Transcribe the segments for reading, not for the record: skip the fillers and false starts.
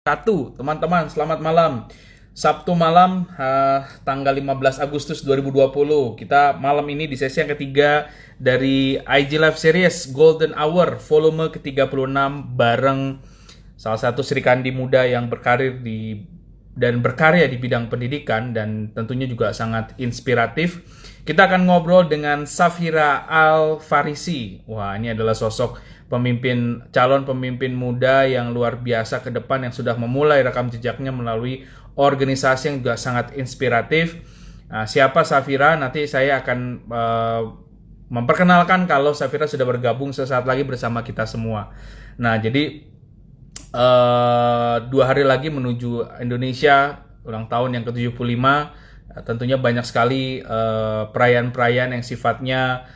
Satu, teman-teman, selamat malam. Sabtu malam, tanggal 15 Agustus 2020. Kita malam ini di sesi yang ketiga dari IG Live Series Golden Hour, volume ke-36 bareng salah satu Sri Kandi muda yang berkarir dan berkarya di bidang pendidikan dan tentunya juga sangat inspiratif. Kita akan ngobrol dengan Safira Al-Farisi. Wah, ini adalah sosok calon pemimpin muda yang luar biasa ke depan yang sudah memulai rekam jejaknya melalui organisasi yang juga sangat inspiratif. Nah, siapa Safira? Nanti saya akan memperkenalkan kalau Safira sudah bergabung sesaat lagi bersama kita semua. Nah, jadi 2 hari lagi menuju Indonesia ulang tahun yang ke-75. Tentunya banyak sekali perayaan-perayaan yang sifatnya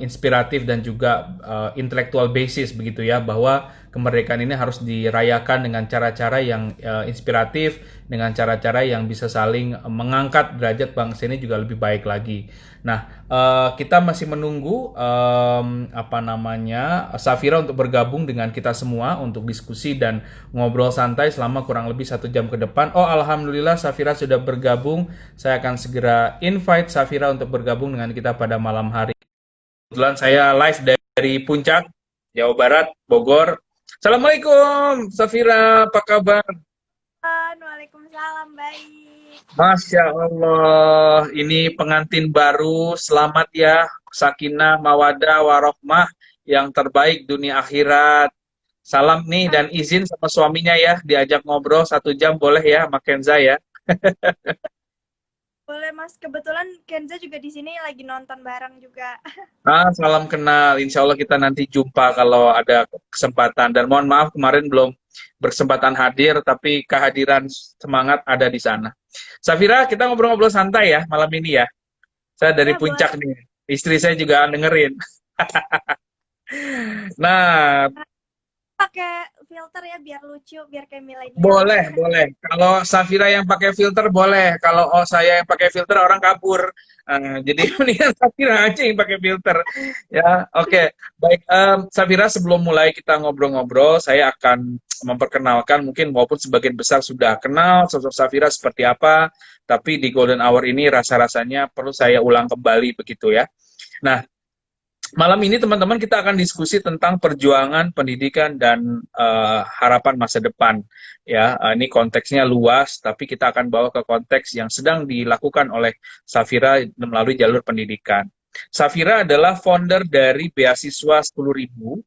inspiratif dan juga intellectual basis begitu ya, bahwa kemerdekaan ini harus dirayakan dengan cara-cara yang inspiratif, dengan cara-cara yang bisa saling mengangkat derajat bangsa ini juga lebih baik lagi. Nah, kita masih menunggu Safira untuk bergabung dengan kita semua untuk diskusi dan ngobrol santai selama kurang lebih 1 jam ke depan. Oh, alhamdulillah Safira sudah bergabung. Saya akan segera invite Safira untuk bergabung dengan kita pada malam hari. Kebetulan saya live dari Puncak, Jawa Barat, Bogor. Assalamualaikum, Safira, apa kabar? Waalaikumsalam, baik. Masya Allah, ini pengantin baru, selamat ya, sakinah, mawadah, warohmah, yang terbaik dunia akhirat. Salam nih dan izin sama suaminya ya, diajak ngobrol 1 jam boleh ya, sama Kenza ya. Boleh, Mas. Kebetulan Kenza juga di sini lagi nonton bareng juga. Salam kenal. Insya Allah kita nanti jumpa kalau ada kesempatan. Dan mohon maaf kemarin belum berkesempatan hadir, tapi kehadiran semangat ada di sana. Safira, kita ngobrol-ngobrol santai ya malam ini ya. Saya dari Ya, Puncak boleh. nih. Istri saya juga dengerin. Nah, Pakai filter ya biar lucu, biar kayak milenial. boleh, boleh. Kalau Safira yang pakai filter boleh. Kalau saya yang pakai filter orang kabur. Jadi mendingan Safira aja yang pakai filter. Ya, oke. Baik, Safira sebelum mulai kita ngobrol-ngobrol, saya akan memperkenalkan mungkin walaupun sebagian besar sudah kenal sosok Safira seperti apa, tapi di Golden Hour ini rasa-rasanya perlu saya ulang kembali begitu ya. Nah, malam ini teman-teman kita akan diskusi tentang perjuangan pendidikan dan harapan masa depan. Ya, ini konteksnya luas, tapi kita akan bawa ke konteks yang sedang dilakukan oleh Safira melalui jalur pendidikan. Safira adalah founder dari beasiswa 10.000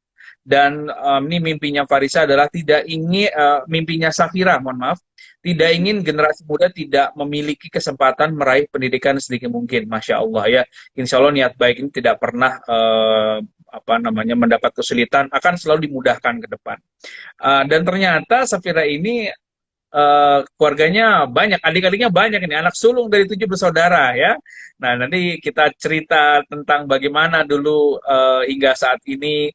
dan ini mimpinya Farisa adalah tidak ingin mimpinya Safira, mohon maaf, tidak ingin generasi muda tidak memiliki kesempatan meraih pendidikan sedikit mungkin. Masya Allah ya, insya Allah niat baik ini tidak pernah mendapat kesulitan, akan selalu dimudahkan ke depan. Dan ternyata Safira ini keluarganya banyak, adik-adiknya banyak, ini anak sulung dari 7 bersaudara ya. Nah, nanti kita cerita tentang bagaimana dulu hingga saat ini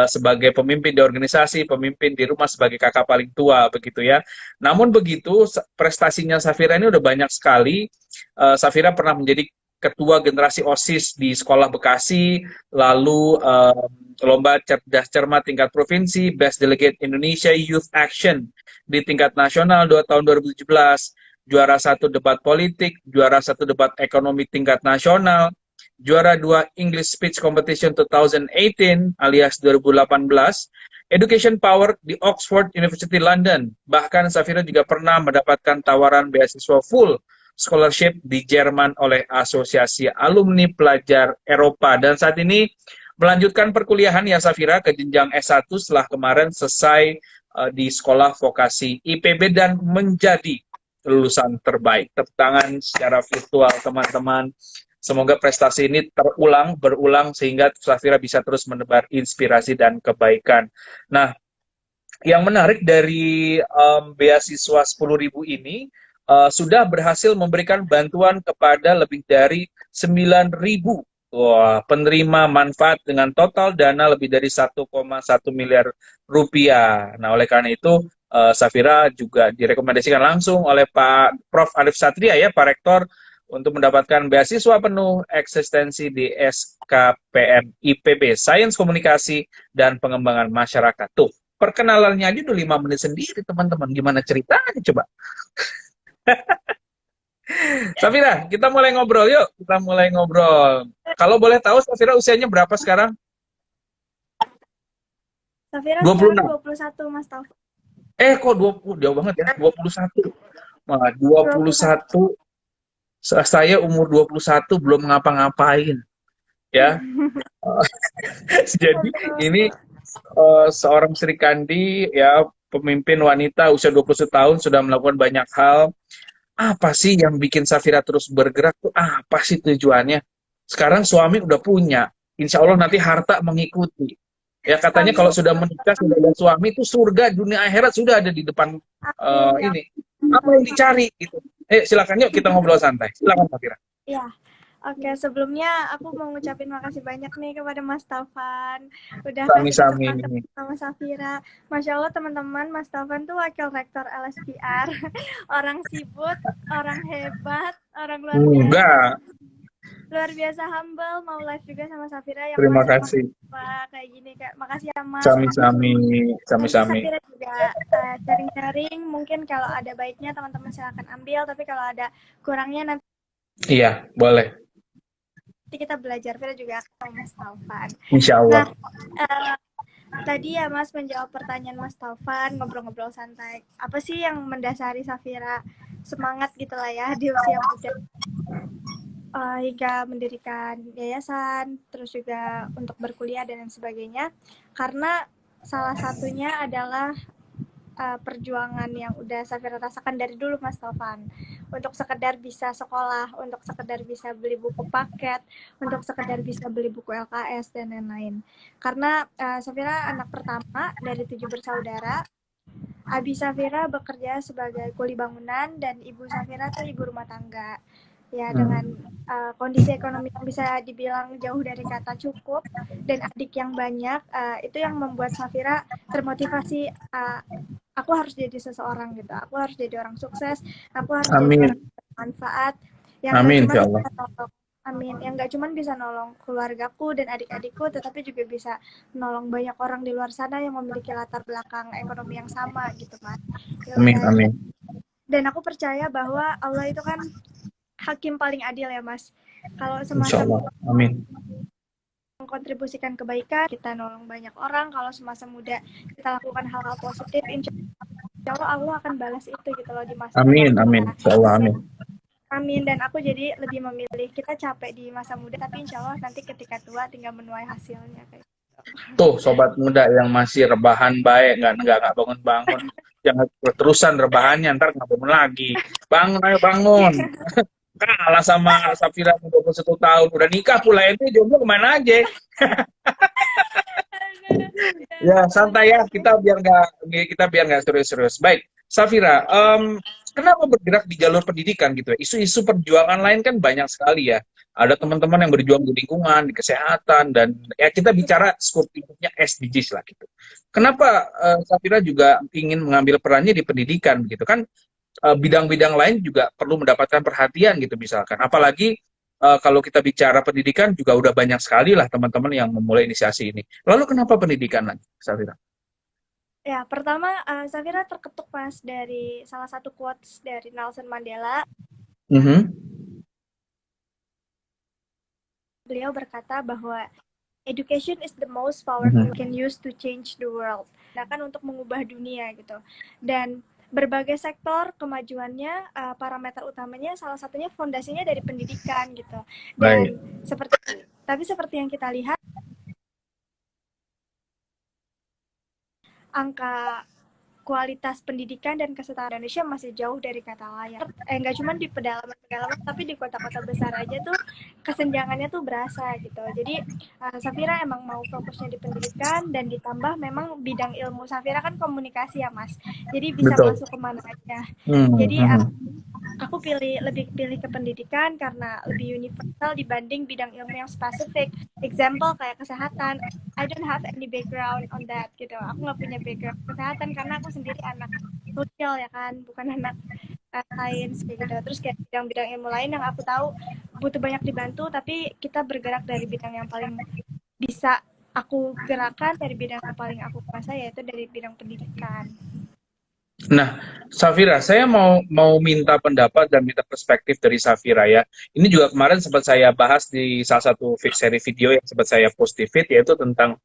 sebagai pemimpin di organisasi, pemimpin di rumah sebagai kakak paling tua begitu ya. Namun begitu prestasinya Safira ini udah banyak sekali. Safira pernah menjadi ketua generasi OSIS di Sekolah Bekasi, lalu lomba cerdas cermat tingkat provinsi, Best Delegate Indonesia Youth Action di tingkat nasional tahun 2017, juara 1 debat politik, juara 1 debat ekonomi tingkat nasional, juara 2 English Speech Competition 2018 alias 2018, Education Power di Oxford University London. Bahkan Safira juga pernah mendapatkan tawaran beasiswa full scholarship di Jerman oleh Asosiasi Alumni Pelajar Eropa. Dan saat ini melanjutkan perkuliahan ya Safira ke jenjang S1 setelah kemarin selesai di sekolah vokasi IPB dan menjadi lulusan terbaik. Tepuk tangan secara virtual teman-teman. Semoga prestasi ini berulang sehingga Safira bisa terus menebar inspirasi dan kebaikan. Nah, yang menarik dari beasiswa 10.000 ini sudah berhasil memberikan bantuan kepada lebih dari 9.000 penerima manfaat dengan total dana lebih dari 1,1 miliar rupiah. Nah, oleh karena itu Safira juga direkomendasikan langsung oleh Pak Prof. Arif Satria ya, Pak Rektor, untuk mendapatkan beasiswa penuh eksistensi di SKPM IPB, Sains Komunikasi dan Pengembangan Masyarakat. Tuh, Perkenalannya aja udah 5 menit sendiri, teman-teman. Gimana ceritanya coba? Safira, kita mulai ngobrol yuk. Kita mulai ngobrol. Kalau boleh tahu, Safira usianya berapa sekarang? Safira sekarang 26. 21, Mas Taufan. Kok 20? Jauh banget ya. 21. Wah, 21. 21. Saya umur 21 belum ngapa-ngapain. Ya. Jadi ini seorang Sri Kandi, ya, pemimpin wanita usia 21 tahun sudah melakukan banyak hal. Apa sih yang bikin Safira terus bergerak tuh? Apa sih tujuannya? Sekarang suami udah punya. Insya Allah nanti harta mengikuti. Ya katanya kalau Amin. sudah menikah, sudah ada suami itu surga, dunia akhirat sudah ada di depan Amin ya. ini. Apa yang dicari gitu? Silakan yuk kita ngobrol santai. Silakan Safira. Ya. Oke, sebelumnya aku mau ngucapin makasih banyak nih kepada Mas Taufan udah kasih Sami-sami. kesempatan sama Safira. Masya Allah teman-teman, Mas Taufan tuh wakil rektor LSPR, orang sibuk, orang hebat, orang luar biasa. Enggak. Luar biasa humble, mau live juga sama Safira yang Terima masih kasih. kayak gini. Kayak makasih ya Mas. Sami-sami. Nanti Sami-sami. Safira juga sharing-sharing, mungkin kalau ada baiknya teman-teman silakan ambil, tapi kalau ada kurangnya nanti Iya, boleh. kita belajar. Fira juga akan Mas Taufan. Insya Allah. Nah, tadi ya Mas menjawab pertanyaan Mas Taufan, ngobrol-ngobrol santai. Apa sih yang mendasari Safira semangat gitu lah ya di usia muda hingga mendirikan yayasan, terus juga untuk berkuliah dan lain sebagainya. Karena salah satunya adalah perjuangan yang udah Safira rasakan dari dulu Mas Taufan, untuk sekedar bisa sekolah, untuk sekedar bisa beli buku paket, untuk sekedar bisa beli buku LKS dan lain-lain. Karena Safira anak pertama dari 7 bersaudara. Abi Safira bekerja sebagai kuli bangunan dan ibu Safira tuh ibu rumah tangga. Ya, dengan kondisi ekonomi yang bisa dibilang jauh dari kata cukup dan adik yang banyak, itu yang membuat Safira termotivasi, aku harus jadi seseorang gitu, aku harus jadi orang sukses, aku harus jadi Amin. orang bermanfaat yang Amin, gak ya cuma Allah. bisa nolong, amin, yang gak cuma bisa nolong keluargaku dan adik-adikku, tetapi juga bisa nolong banyak orang di luar sana yang memiliki latar belakang ekonomi yang sama gitu Mas. Amin, amin. Dan aku percaya bahwa Allah itu kan hakim paling adil ya Mas. Kalau Insya semasa Allah. Amin. mengkontribusikan kebaikan, kita nolong banyak orang, kalau semasa muda kita lakukan hal-hal positif, insya Allah akan balas itu gitu loh di masa Amin, tua. amin. Insya Allah, amin. Amin, dan aku jadi lebih memilih kita capek di masa muda, tapi insya Allah nanti ketika tua tinggal menuai hasilnya kayak gitu. Tuh, sobat muda yang masih rebahan baik, nggak bangun-bangun, jangan terusan rebahannya, ntar nggak bangun lagi. Bangun, ayo bangun. Kalah sama Safira 21 tahun, udah nikah pula, itu jomblo kemana aja? Ya santai ya, kita biar nggak serius-serius. Baik, Safira, kenapa bergerak di jalur pendidikan gitu ya? Isu-isu perjuangan lain kan banyak sekali ya. Ada teman-teman yang berjuang di lingkungan, di kesehatan, dan ya kita bicara skop lingkupnya SDGs lah gitu. Kenapa Safira juga ingin mengambil perannya di pendidikan gitu kan? Bidang-bidang lain juga perlu mendapatkan perhatian gitu misalkan. Apalagi kalau kita bicara pendidikan juga udah banyak sekali lah teman-teman yang memulai inisiasi ini. Lalu kenapa pendidikan lagi, Safira? Ya, pertama Safira terketuk Mas dari salah satu quotes dari Nelson Mandela. Beliau berkata bahwa education is the most powerful we can use to change the world. Nah, kan untuk mengubah dunia gitu. Dan berbagai sektor kemajuannya, parameter utamanya salah satunya fondasinya dari pendidikan gitu. Dan seperti yang kita lihat, angka kualitas pendidikan dan kesetaraan Indonesia masih jauh dari kata layak. Nggak cuma di pedalaman, tapi di kota-kota besar aja tuh kesenjangannya tuh berasa gitu. Jadi Safira emang mau fokusnya di pendidikan, dan ditambah memang bidang ilmu Safira kan komunikasi ya Mas. Jadi bisa masuk kemana aja. Jadi aku lebih pilih ke pendidikan karena lebih universal dibanding bidang ilmu yang spesifik. Example kayak kesehatan, I don't have any background on that gitu. Aku nggak punya background kesehatan karena aku sendiri anak sosial ya kan, bukan anak sains gitu. Terus kayak bidang-bidang ilmu lain yang aku tahu butuh banyak dibantu, tapi kita bergerak dari bidang yang paling bisa aku gerakan dari bidang yang paling aku kuasai, yaitu dari bidang pendidikan. Nah, Safira, saya mau minta pendapat dan minta perspektif dari Safira ya. Ini juga kemarin sempat saya bahas di salah satu seri video yang sempat saya post di feed, yaitu tentang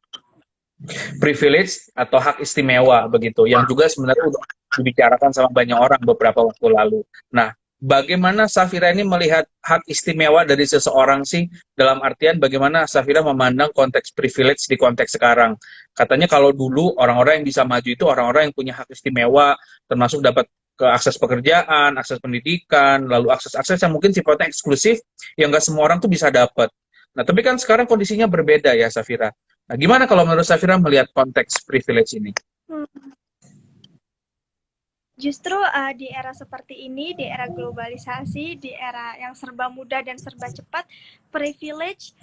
privilege atau hak istimewa begitu, yang juga sebenarnya udah dibicarakan sama banyak orang beberapa waktu lalu. Nah, bagaimana Safira ini melihat hak istimewa dari seseorang sih? Dalam artian bagaimana Safira memandang konteks privilege di konteks sekarang? Katanya kalau dulu orang-orang yang bisa maju itu orang-orang yang punya hak istimewa, termasuk dapat ke akses pekerjaan, akses pendidikan, lalu akses-akses yang mungkin sifatnya eksklusif, yang nggak semua orang tuh bisa dapat. Nah, tapi kan sekarang kondisinya berbeda ya, Safira. Nah, gimana kalau menurut Safira melihat konteks privilege ini? Hmm. Justru di era seperti ini, di era globalisasi, di era yang serba mudah dan serba cepat, privilege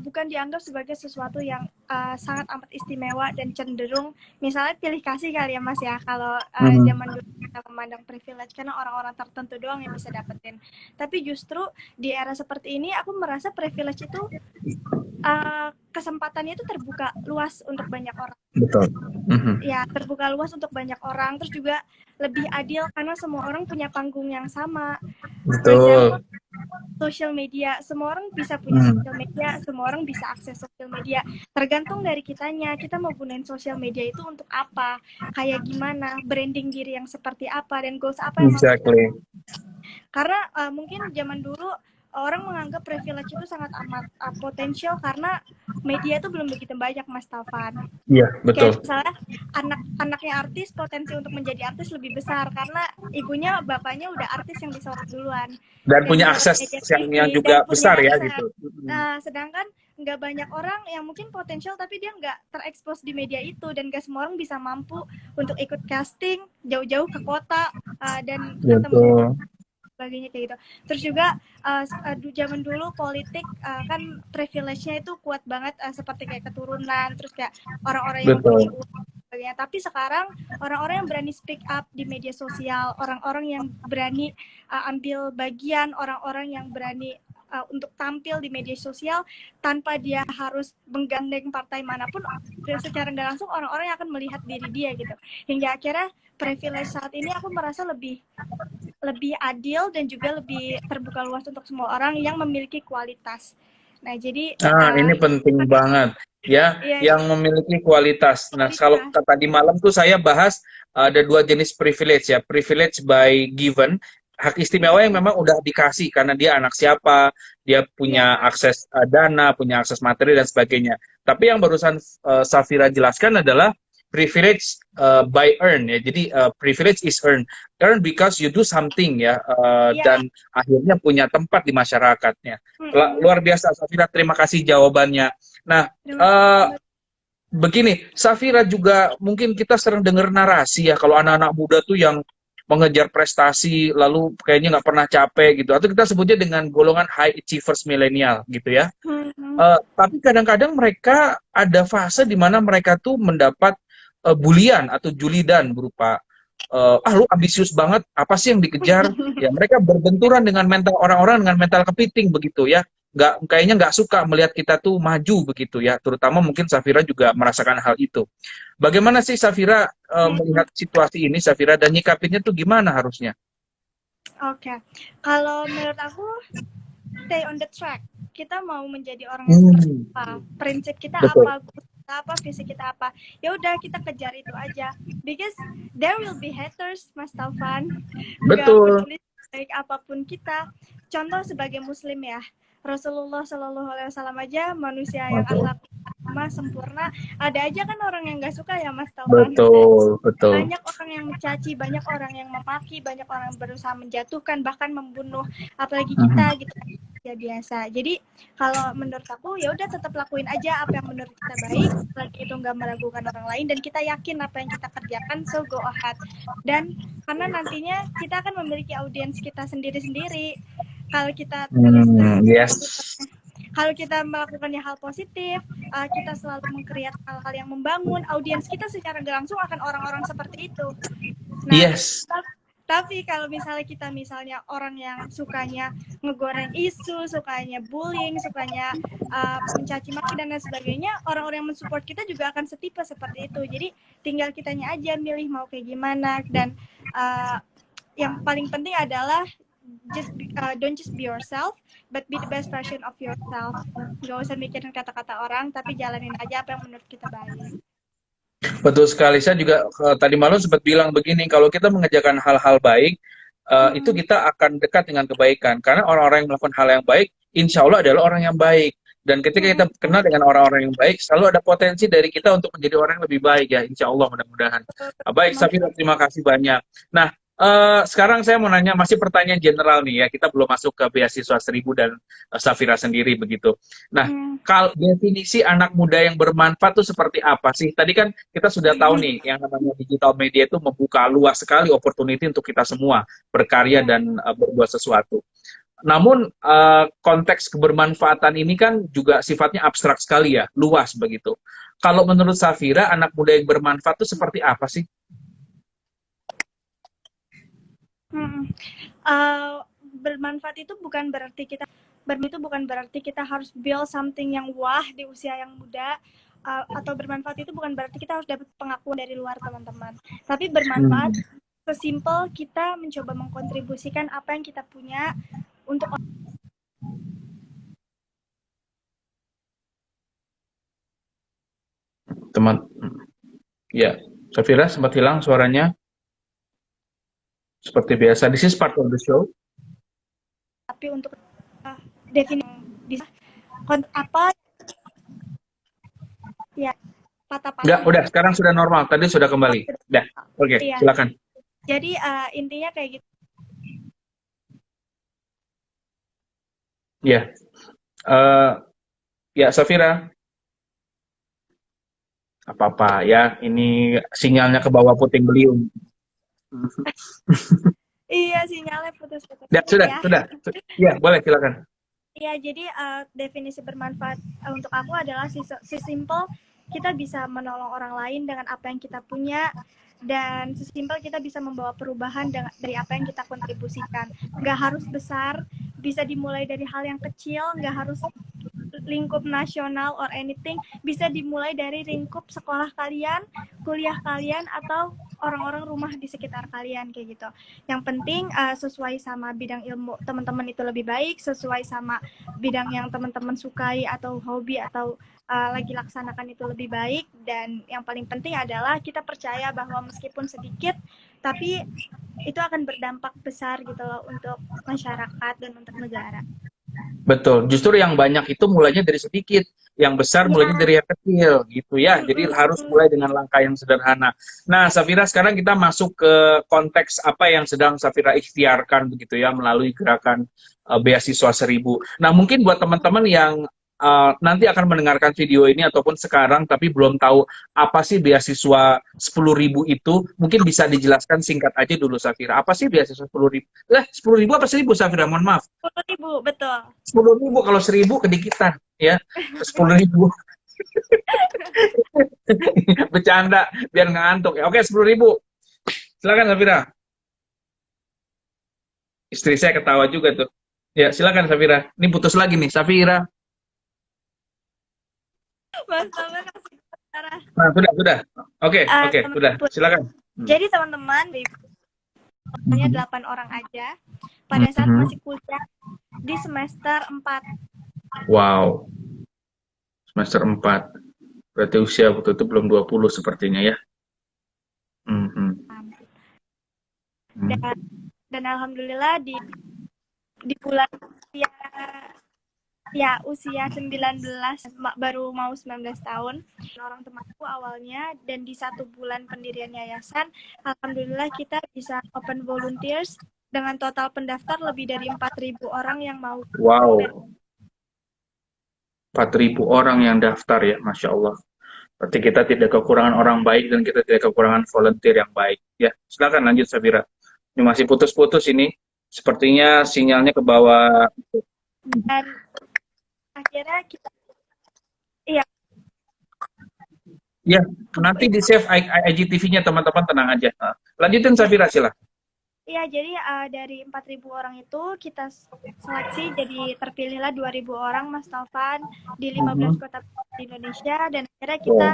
bukan dianggap sebagai sesuatu yang sangat amat istimewa dan cenderung, misalnya pilih kasih kali ya Mas ya, kalau zaman dulu kita memandang privilege karena orang-orang tertentu doang yang bisa dapetin. Tapi justru di era seperti ini, aku merasa privilege itu kesempatannya itu terbuka luas untuk banyak orang. Betul. Ya, terbuka luas untuk banyak orang, terus juga lebih adil karena semua orang punya panggung yang sama. For example, Betul. social media, semua orang bisa punya social media, semua orang bisa akses social media. Tergantung dari kitanya, kita mau gunain social media itu untuk apa, kayak gimana, branding diri yang seperti apa, dan goals apa yang mau kita. Exactly. Karena mungkin zaman dulu orang menganggap privilege itu sangat amat potensial karena media itu belum begitu banyak, Mas Taufan. Iya, betul. Kayak misalnya anak-anaknya artis, potensi untuk menjadi artis lebih besar karena ibunya, bapaknya udah artis yang disorot duluan. Dan punya akses yang juga besar ya gitu. Nah, sedangkan nggak banyak orang yang mungkin potensial tapi dia nggak terekspos di media itu, dan nggak semua orang bisa mampu untuk ikut casting jauh-jauh ke kota dan ketemu sebagainya kayak gitu. Terus juga zaman dulu politik kan privilege-nya itu kuat banget, seperti kayak keturunan, terus kayak orang-orang yang punya uang sebagainya. Tapi sekarang orang-orang yang berani speak up di media sosial, orang-orang yang berani ambil bagian, orang-orang yang berani untuk tampil di media sosial tanpa dia harus menggandeng partai manapun, secara nggak langsung orang-orang yang akan melihat diri dia gitu. Hingga akhirnya privilege saat ini aku merasa lebih adil dan juga lebih terbuka luas untuk semua orang yang memiliki kualitas. Nah, jadi ini penting banget ya, yang memiliki kualitas. Nah, kalau tadi malam tuh saya bahas ada dua jenis privilege ya, privilege by given, hak istimewa yang memang udah dikasih karena dia anak siapa, dia punya akses dana, punya akses materi dan sebagainya. Tapi yang barusan Safira jelaskan adalah privilege by earn ya. Jadi privilege is earn because you do something ya, dan akhirnya punya tempat di masyarakatnya. Luar biasa Safira, terima kasih jawabannya. Nah, begini, Safira, juga mungkin kita sering dengar narasi ya kalau anak-anak muda tuh yang mengejar prestasi lalu kayaknya nggak pernah capek gitu, atau kita sebutnya dengan golongan high achievers milenial gitu ya. Tapi kadang-kadang mereka ada fase di mana mereka tuh mendapat bulian atau julidan berupa lu ambisius banget, apa sih yang dikejar? Ya, mereka berbenturan dengan mental orang-orang, dengan mental kepiting begitu ya. Kayaknya nggak suka melihat kita tuh maju begitu ya. Terutama mungkin Safira juga merasakan hal itu. Bagaimana sih Safira melihat situasi ini, Safira, dan nyikapinnya tuh gimana harusnya? Oke, kalau menurut aku stay on the track. Kita mau menjadi orang yang seperti apa, prinsip kita apa, visi kita apa, ya udah kita kejar itu aja, because there will be haters, Mas Taufan. Betul. Baik apapun kita, contoh sebagai muslim ya, Rasulullah Shallallahu Alaihi Wasallam aja manusia yang akhlaknya sempurna, ada aja kan orang yang nggak suka ya, Mas Taufan. Betul. Banyak orang yang mencaci, banyak orang yang memaki, banyak orang yang berusaha menjatuhkan, bahkan membunuh, apalagi kita gitu ya biasa. Jadi kalau menurut aku ya udah tetap lakuin aja apa yang menurut kita baik, lagi itu nggak meragukan orang lain, dan kita yakin apa yang kita kerjakan, so go ahead. Dan karena nantinya kita akan memiliki audiens kita sendiri-sendiri. Kalau kita kalau kita melakukannya hal positif, kita selalu mengkreat hal-hal yang membangun, audiens kita secara langsung akan orang-orang seperti itu. Nah, Tapi kalau misalnya kita orang yang sukanya ngegoreng isu, sukanya bullying, sukanya mencaci maki dan lain sebagainya, orang-orang yang mensupport kita juga akan setipe seperti itu. Jadi tinggal kitanya aja milih mau kayak gimana. Dan yang paling penting adalah don't just be yourself, but be the best version of yourself. Gak usah mikirin kata-kata orang, tapi jalanin aja apa yang menurut kita baik. Betul sekali. Saya juga tadi malam sempat bilang begini, kalau kita mengerjakan hal-hal baik, itu kita akan dekat dengan kebaikan. Karena orang-orang yang melakukan hal yang baik, insya Allah adalah orang yang baik. Dan ketika kita kenal dengan orang-orang yang baik, selalu ada potensi dari kita untuk menjadi orang yang lebih baik ya, insya Allah mudah-mudahan. Baik, Safira, terima kasih banyak. Nah, sekarang saya mau nanya, masih pertanyaan general nih ya, kita belum masuk ke beasiswa 1000 dan Safira sendiri begitu. Nah, kalau definisi anak muda yang bermanfaat itu seperti apa sih? Tadi kan kita sudah tahu nih, yang namanya digital media itu membuka luas sekali opportunity untuk kita semua berkarya dan berbuat sesuatu. Namun konteks kebermanfaatan ini kan juga sifatnya abstrak sekali ya, luas begitu. Kalau menurut Safira, anak muda yang bermanfaat itu seperti apa sih? Bermanfaat itu bukan berarti kita harus build something yang wah di usia yang muda, atau bermanfaat itu bukan berarti kita harus dapat pengakuan dari luar teman-teman. Tapi bermanfaat sesimpel kita mencoba mengkontribusikan apa yang kita punya untuk teman. Ya, Safira sempat hilang suaranya. Seperti biasa, this is part of the show. Tapi untuk definisi bisa apa ya, patah-patah. Enggak, udah, sekarang sudah normal. Tadi sudah kembali. Udah, oke, iya. Silakan. Jadi intinya kayak gitu. Ya, ya Safira. Apa-apa ya, ini sinyalnya ke bawah puting beliung. Iya, sinyalnya putus-putus. Ya, sudah. Ya, boleh, silakan. Iya, jadi definisi bermanfaat untuk aku adalah sesimpel kita bisa menolong orang lain dengan apa yang kita punya, dan sesimpel kita bisa membawa perubahan dari apa yang kita kontribusikan. Nggak harus besar, bisa dimulai dari hal yang kecil, nggak harus lingkup nasional or anything, bisa dimulai dari lingkup sekolah kalian, kuliah kalian, atau orang-orang rumah di sekitar kalian kayak gitu. Yang penting sesuai sama bidang ilmu teman-teman itu lebih baik, sesuai sama bidang yang teman-teman sukai atau hobi atau lagi laksanakan itu lebih baik. Dan yang paling penting adalah kita percaya bahwa meskipun sedikit, tapi itu akan berdampak besar gitu loh untuk masyarakat dan untuk negara. Betul, justru yang banyak itu mulainya dari sedikit, yang besar mulainya dari yang kecil gitu ya. Jadi harus mulai dengan langkah yang sederhana. Nah, Safira, sekarang kita masuk ke konteks apa yang sedang Safira ikhtiarkan begitu ya melalui gerakan beasiswa 1000. Nah, mungkin buat teman-teman yang nanti akan mendengarkan video ini ataupun sekarang tapi belum tahu apa sih beasiswa 10.000 itu, mungkin bisa dijelaskan singkat aja dulu Safira. Apa sih beasiswa 10.000? 10.000 apa 1.000 Safira? Mohon maaf. 10.000, betul. 10.000, kalau 1.000 kedikitan ya. 10.000. Bercanda biar nggak ngantuk ya. Oke, 10.000. Silakan Safira. Istri saya ketawa juga tuh. Ya, silakan Safira. Ini putus lagi nih, Safira. Nah, sudah. Oke, sudah. Silakan. Jadi teman-teman, hanya 8 orang aja pada saat masih kuliah di semester 4. Wow. Semester 4. Berarti usia waktu itu belum 20 sepertinya ya. Dan alhamdulillah di bulan usia 19, baru mau 19 tahun, orang temanku awalnya, dan di 1 bulan pendirian yayasan, alhamdulillah kita bisa open volunteers dengan total pendaftar lebih dari 4.000 orang yang mau. Wow. 4.000 orang yang daftar ya, Masya Allah. Berarti kita tidak kekurangan orang baik dan kita tidak kekurangan volunteer yang baik. Ya, silakan lanjut Safira. Ini masih putus-putus ini. Sepertinya sinyalnya ke bawah. Dan akhirnya kita ya nanti di save IGTV-nya teman-teman, tenang aja. Lanjutin Safira, silakan. Iya, jadi dari 4.000 orang itu kita seleksi, jadi terpilihlah 2.000 orang, Mas Taufan, di 15 Mhm. kota di Indonesia, dan akhirnya kita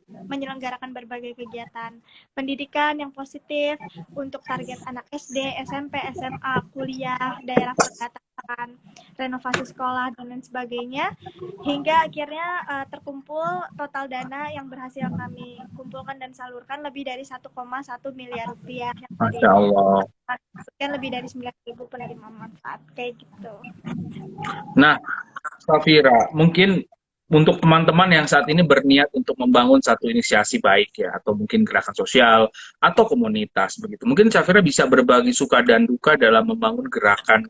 Oh, menyelenggarakan berbagai kegiatan pendidikan yang positif untuk target anak SD, SMP, SMA, kuliah, daerah perbatasan, renovasi sekolah, dan lain sebagainya. Hingga akhirnya terkumpul total dana yang berhasil kami kumpulkan dan salurkan lebih dari 1,1 miliar rupiah yang dari Masya Allah. kan lebih dari 9.000 penerima manfaat kayak gitu. Nah, Safira, mungkin untuk teman-teman yang saat ini berniat untuk membangun satu inisiasi baik ya, atau mungkin gerakan sosial atau komunitas begitu. Mungkin Safira bisa berbagi suka dan duka dalam membangun gerakan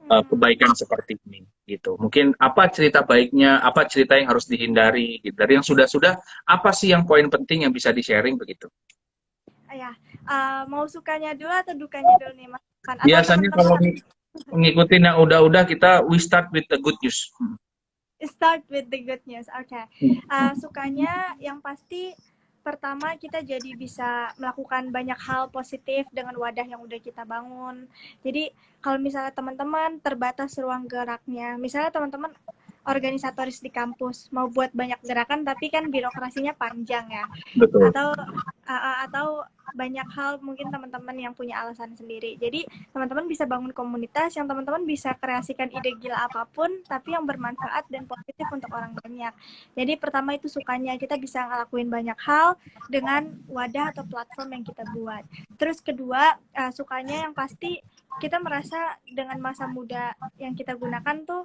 kebaikan seperti ini gitu. Mungkin apa cerita baiknya, apa cerita yang harus dihindari gitu. Dari yang sudah-sudah, apa sih yang poin penting yang bisa di-sharing begitu? Ya, mau sukanya dulu atau dukanya dulu nih Mas Kan? Atau Biasanya kalau teman-teman ngikutin yang udah-udah kita we start with the good news. start with the good news. Oke. Okay. Sukanya yang pasti pertama kita jadi bisa melakukan banyak hal positif dengan wadah yang udah kita bangun. Jadi kalau misalnya teman-teman terbatas ruang geraknya, misalnya teman-teman organisatoris di kampus mau buat banyak gerakan tapi kan birokrasinya panjang ya, Betul. atau banyak hal mungkin teman-teman yang punya alasan sendiri. Jadi teman-teman bisa bangun komunitas yang teman-teman bisa kreasikan ide gila apapun tapi yang bermanfaat dan positif untuk orang banyak. Jadi pertama itu sukanya kita bisa ngelakuin banyak hal dengan wadah atau platform yang kita buat. Terus kedua, sukanya yang pasti kita merasa dengan masa muda yang kita gunakan tuh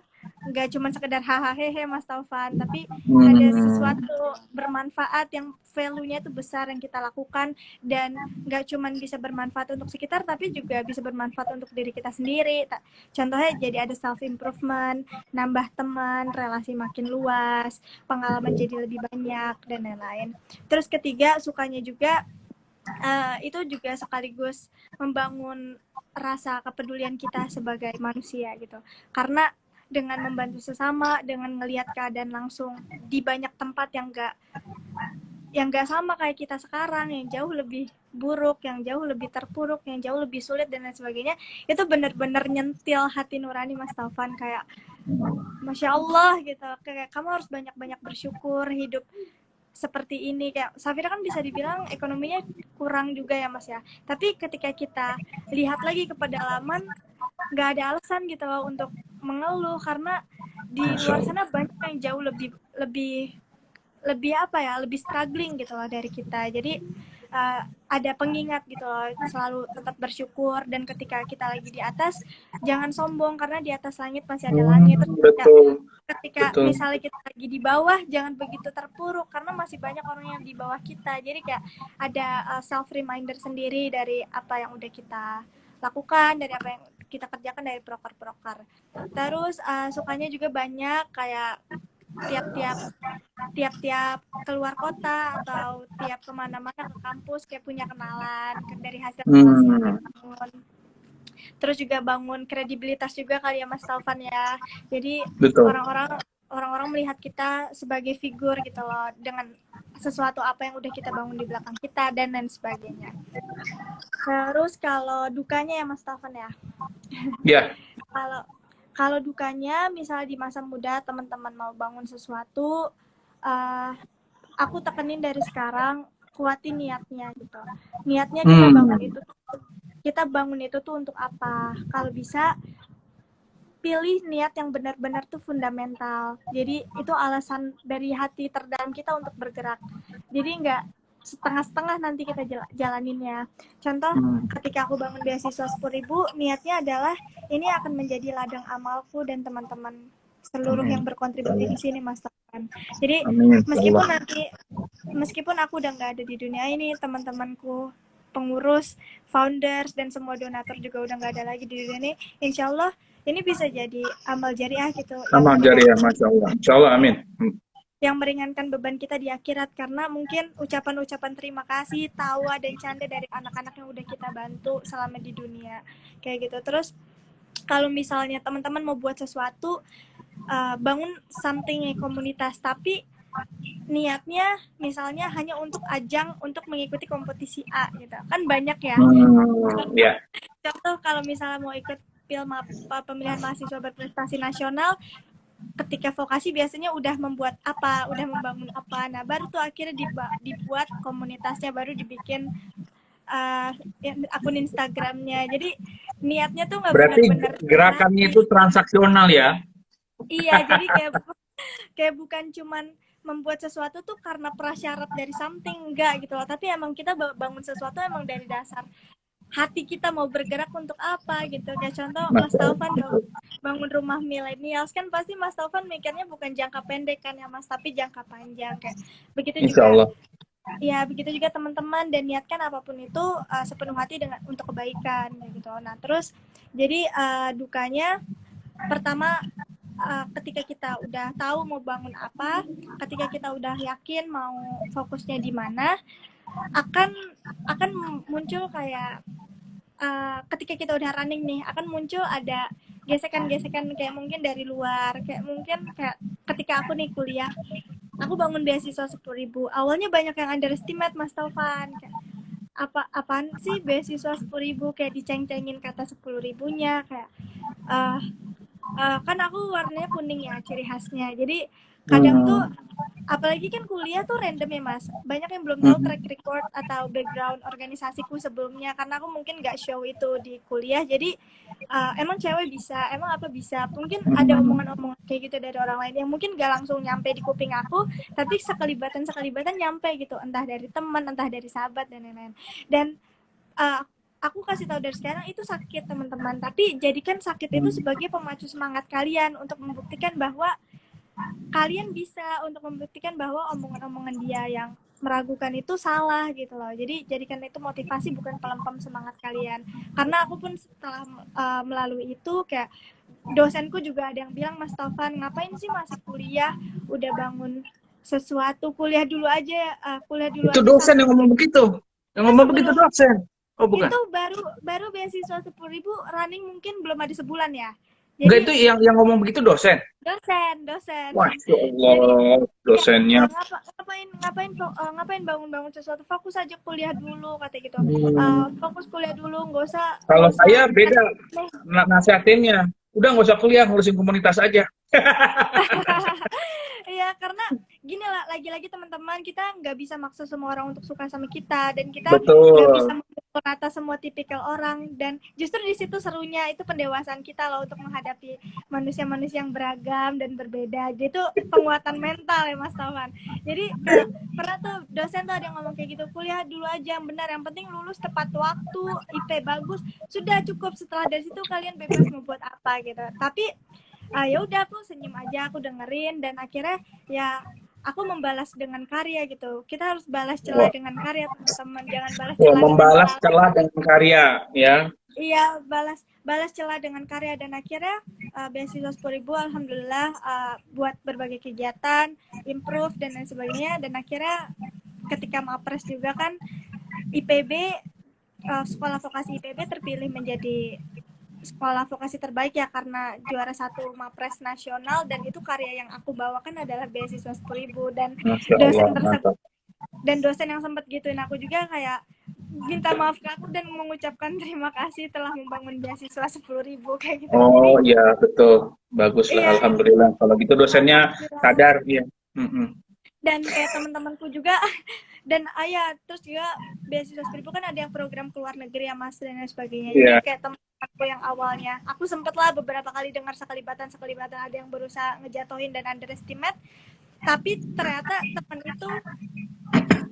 nggak cuma sekedar hahaha Mas Taufan, tapi ada Hmm, sesuatu bermanfaat yang value-nya itu besar yang kita lakukan, dan nggak cuma bisa bermanfaat untuk sekitar tapi juga bisa bermanfaat untuk diri kita sendiri. Contohnya jadi ada self improvement, nambah teman, relasi makin luas, pengalaman jadi lebih banyak dan lain-lain. Terus ketiga, sukanya juga itu juga sekaligus membangun rasa kepedulian kita sebagai manusia gitu. Karena dengan membantu sesama, dengan ngelihat keadaan langsung di banyak tempat yang nggak sama kayak kita sekarang, yang jauh lebih buruk, yang jauh lebih terpuruk, yang jauh lebih sulit dan lain sebagainya, itu benar-benar nyentil hati nurani Mas Taufan, kayak Masya Allah gitu, kayak kamu harus banyak-banyak bersyukur hidup seperti ini. Kayak Safira kan bisa dibilang ekonominya kurang juga ya Mas ya, tapi ketika kita lihat lagi ke pedalaman nggak ada alasan gitu loh untuk mengeluh, karena di Masya luar Allah. sana banyak yang jauh lebih lebih lebih apa ya, lebih struggling gitu loh dari kita. Jadi ada pengingat gitu loh, selalu tetap bersyukur, dan ketika kita lagi di atas jangan sombong karena di atas langit masih ada langit. Terus Betul, ketika betul. misalnya kita lagi di bawah jangan begitu terpuruk karena masih banyak orang yang di bawah kita. Jadi kayak ada self reminder sendiri dari apa yang udah kita lakukan, dari apa yang kita kerjakan, dari proker-proker. Terus sukanya juga banyak kayak tiap-tiap tiap-tiap keluar kota atau tiap kemana-mana ke kampus kayak punya kenalan dari hasil relasi yang Hmm, dibangun. Terus juga bangun kredibilitas juga kali ya Mas Taufan ya. Jadi betul. orang-orang melihat kita sebagai figur gitu loh, dengan sesuatu apa yang udah kita bangun di belakang kita dan lain sebagainya. Terus kalau dukanya ya Mas Taufan ya. Ya, Kalau kalau dukanya misalnya di masa muda teman-teman mau bangun sesuatu, uh, aku tekenin dari sekarang, kuatin niatnya gitu. Niatnya hmm, kita bangun itu tuh untuk apa? Kalau bisa pilih niat yang benar-benar tuh fundamental. Jadi itu alasan dari hati terdalam kita untuk bergerak. Jadi nggak setengah-setengah nanti kita jalaninnya. Contoh, hmm. ketika aku bangun beasiswa 10.000, niatnya adalah ini akan menjadi ladang amalku dan teman-teman seluruh Amin. yang berkontribusi di sini, Mas Taufan. Jadi Amin, insya Allah. meskipun aku udah nggak ada di dunia ini, teman-temanku, pengurus, founders, dan semua donatur juga udah nggak ada lagi di dunia ini, insya Allah ini bisa jadi amal jariah gitu yang Amal jariah, Masya Allah. Insya Allah, amin. meringankan beban kita di akhirat, karena mungkin ucapan-ucapan terima kasih, tawa dan canda dari anak-anak yang udah kita bantu selama di dunia kayak gitu. Terus kalau misalnya teman-teman mau buat sesuatu, bangun something komunitas, tapi niatnya misalnya hanya untuk ajang untuk mengikuti kompetisi A gitu. Kan banyak ya. Ya. Contoh kalau misalnya mau ikut pemilihan mahasiswa berprestasi nasional, ketika vokasi biasanya udah membuat apa, udah membangun apa. Nah, baru tuh akhirnya dibuat komunitasnya, baru dibikin akun Instagramnya. Jadi niatnya tuh nggak Berarti benar-benar gerakannya fanatis. itu transaksional ya? Iya, jadi kayak bukan cuman membuat sesuatu tuh karena prasyarat dari something, enggak gitu loh. Tapi emang kita bangun sesuatu emang dari dasar hati kita mau bergerak untuk apa gitu. Kayak contoh Mas Taufan bangun rumah milenials, kan pasti Mas Taufan mikirnya bukan jangka pendek kan ya Mas, tapi jangka panjang. Kayak begitu Insya juga Allah. ya, begitu juga teman-teman, dan niatkan apapun itu sepenuh hati dengan untuk kebaikan gitu. Nah, terus jadi dukanya pertama, ketika kita udah tahu mau bangun apa, ketika kita udah yakin mau fokusnya di mana, akan muncul kayak ketika kita udah running nih, akan muncul ada gesekan-gesekan kayak mungkin dari luar, kayak mungkin kayak ketika aku nih kuliah, aku bangun beasiswa 10.000. Awalnya banyak yang underestimate Mas Taufan, kayak apaan sih beasiswa 10.000, kayak diceng-cengin kata 10.000-nya, kayak kan aku warnanya kuning ya ciri khasnya. Jadi kadang tuh apalagi kan kuliah tuh random ya Mas, banyak yang belum tahu track record atau background organisasiku sebelumnya, karena aku mungkin nggak show itu di kuliah. Jadi emang cewek bisa, emang apa bisa, mungkin ada omongan-omongan kayak gitu dari orang lain yang mungkin gak langsung nyampe di kuping aku, tapi sekelibatan nyampe gitu, entah dari teman, entah dari sahabat dan lain-lain. Dan aku kasih tahu dari sekarang, itu sakit teman-teman, tapi jadikan sakit itu sebagai pemacu semangat kalian untuk membuktikan bahwa kalian bisa, untuk membuktikan bahwa omongan-omongan dia yang meragukan itu salah gitu loh. Jadi jadikan itu motivasi, bukan pelempam semangat kalian. Karena aku pun setelah melalui itu, kayak dosenku juga ada yang bilang, Mas Taufan, ngapain sih masih kuliah, udah bangun sesuatu, kuliah dulu aja, Itu dosen yang ngomong begitu. Yang ngomong begitu sebelum dosen. Oh, bukan. itu baru beasiswa 10.000 running, mungkin belum ada sebulan ya. Enggak, Jadi itu yang ngomong begitu dosen. dosen. Masya Jadi Allah, dosennya. ngapain bangun-bangun sesuatu, fokus aja kuliah dulu kata gitu. Fokus kuliah dulu, nggak Kalau usah saya beda nasihatinnya. Udah nggak usah kuliah, ngurusin komunitas aja. Iya, karena gini lah, lagi-lagi teman-teman, kita nggak bisa maksa semua orang untuk suka sama kita, dan kita nggak bisa Betul. memukul rata semua tipikal orang. Dan justru di situ serunya, itu pendewasaan kita loh untuk menghadapi manusia-manusia yang beragam dan berbeda. Jadi itu penguatan mental ya Mas Taufan. Jadi kayak pernah tuh dosen tuh ada yang ngomong kayak gitu, kuliah dulu aja yang benar, yang penting lulus tepat waktu, IP bagus, sudah cukup. Setelah dari situ kalian bebas mau buat apa gitu. Tapi ya udah, aku senyum aja, aku dengerin, dan akhirnya ya aku membalas dengan karya gitu. Kita harus balas celah dengan karya teman-teman, jangan balas celah dengan Membalas celah. celah dengan karya, ya. Iya, balas celah dengan karya. Dan akhirnya beasiswa 10.000 alhamdulillah buat berbagai kegiatan, improve dan lain sebagainya. Dan akhirnya ketika Mapres juga kan, IPB, sekolah vokasi IPB terpilih menjadi sekolah vokasi terbaik ya, karena juara 1 Mapres nasional, dan itu karya yang aku bawakan adalah beasiswa 10.000. Dan dosen yang sempat gituin aku juga kayak minta maaf ke aku dan mengucapkan terima kasih telah membangun beasiswa 10.000 kayak gitu. Oh iya, betul, bagus lah, iya. Alhamdulillah kalau gitu dosennya sadar ya. Dan kayak teman-temanku juga, dan terus juga beasiswa 10.000 kan ada yang program keluar negeri ya Mas, dan lain sebagainya. Jadi kayak teman-temanku yang awalnya, aku sempet lah beberapa kali dengar sekelibatan ada yang berusaha ngejatuhin dan underestimate, tapi ternyata teman itu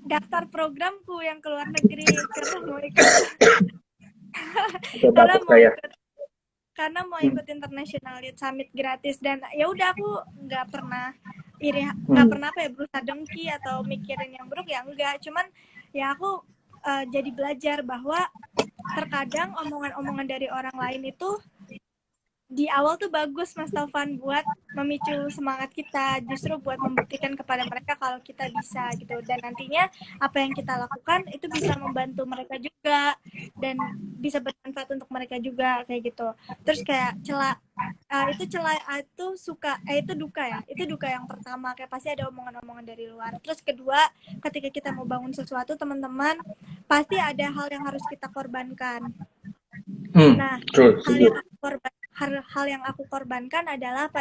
daftar programku yang keluar negeri karena mau ikut karena mau ikut International Youth Summit gratis. Dan ya udah, aku nggak pernah berusaha dengki atau mikirin yang buruk, ya enggak. Cuman ya aku jadi belajar bahwa terkadang omongan-omongan dari orang lain itu di awal tuh bagus Mas Taufan buat memicu semangat kita, justru buat membuktikan kepada mereka kalau kita bisa gitu, dan nantinya apa yang kita lakukan itu bisa membantu mereka juga dan bisa bermanfaat untuk mereka juga kayak gitu. Terus kayak itu suka itu duka ya, itu duka yang pertama, kayak pasti ada omongan-omongan dari luar. Terus kedua, ketika kita mau bangun sesuatu teman-teman, pasti ada hal yang harus kita korbankan. Nah, hal yang aku korbankan adalah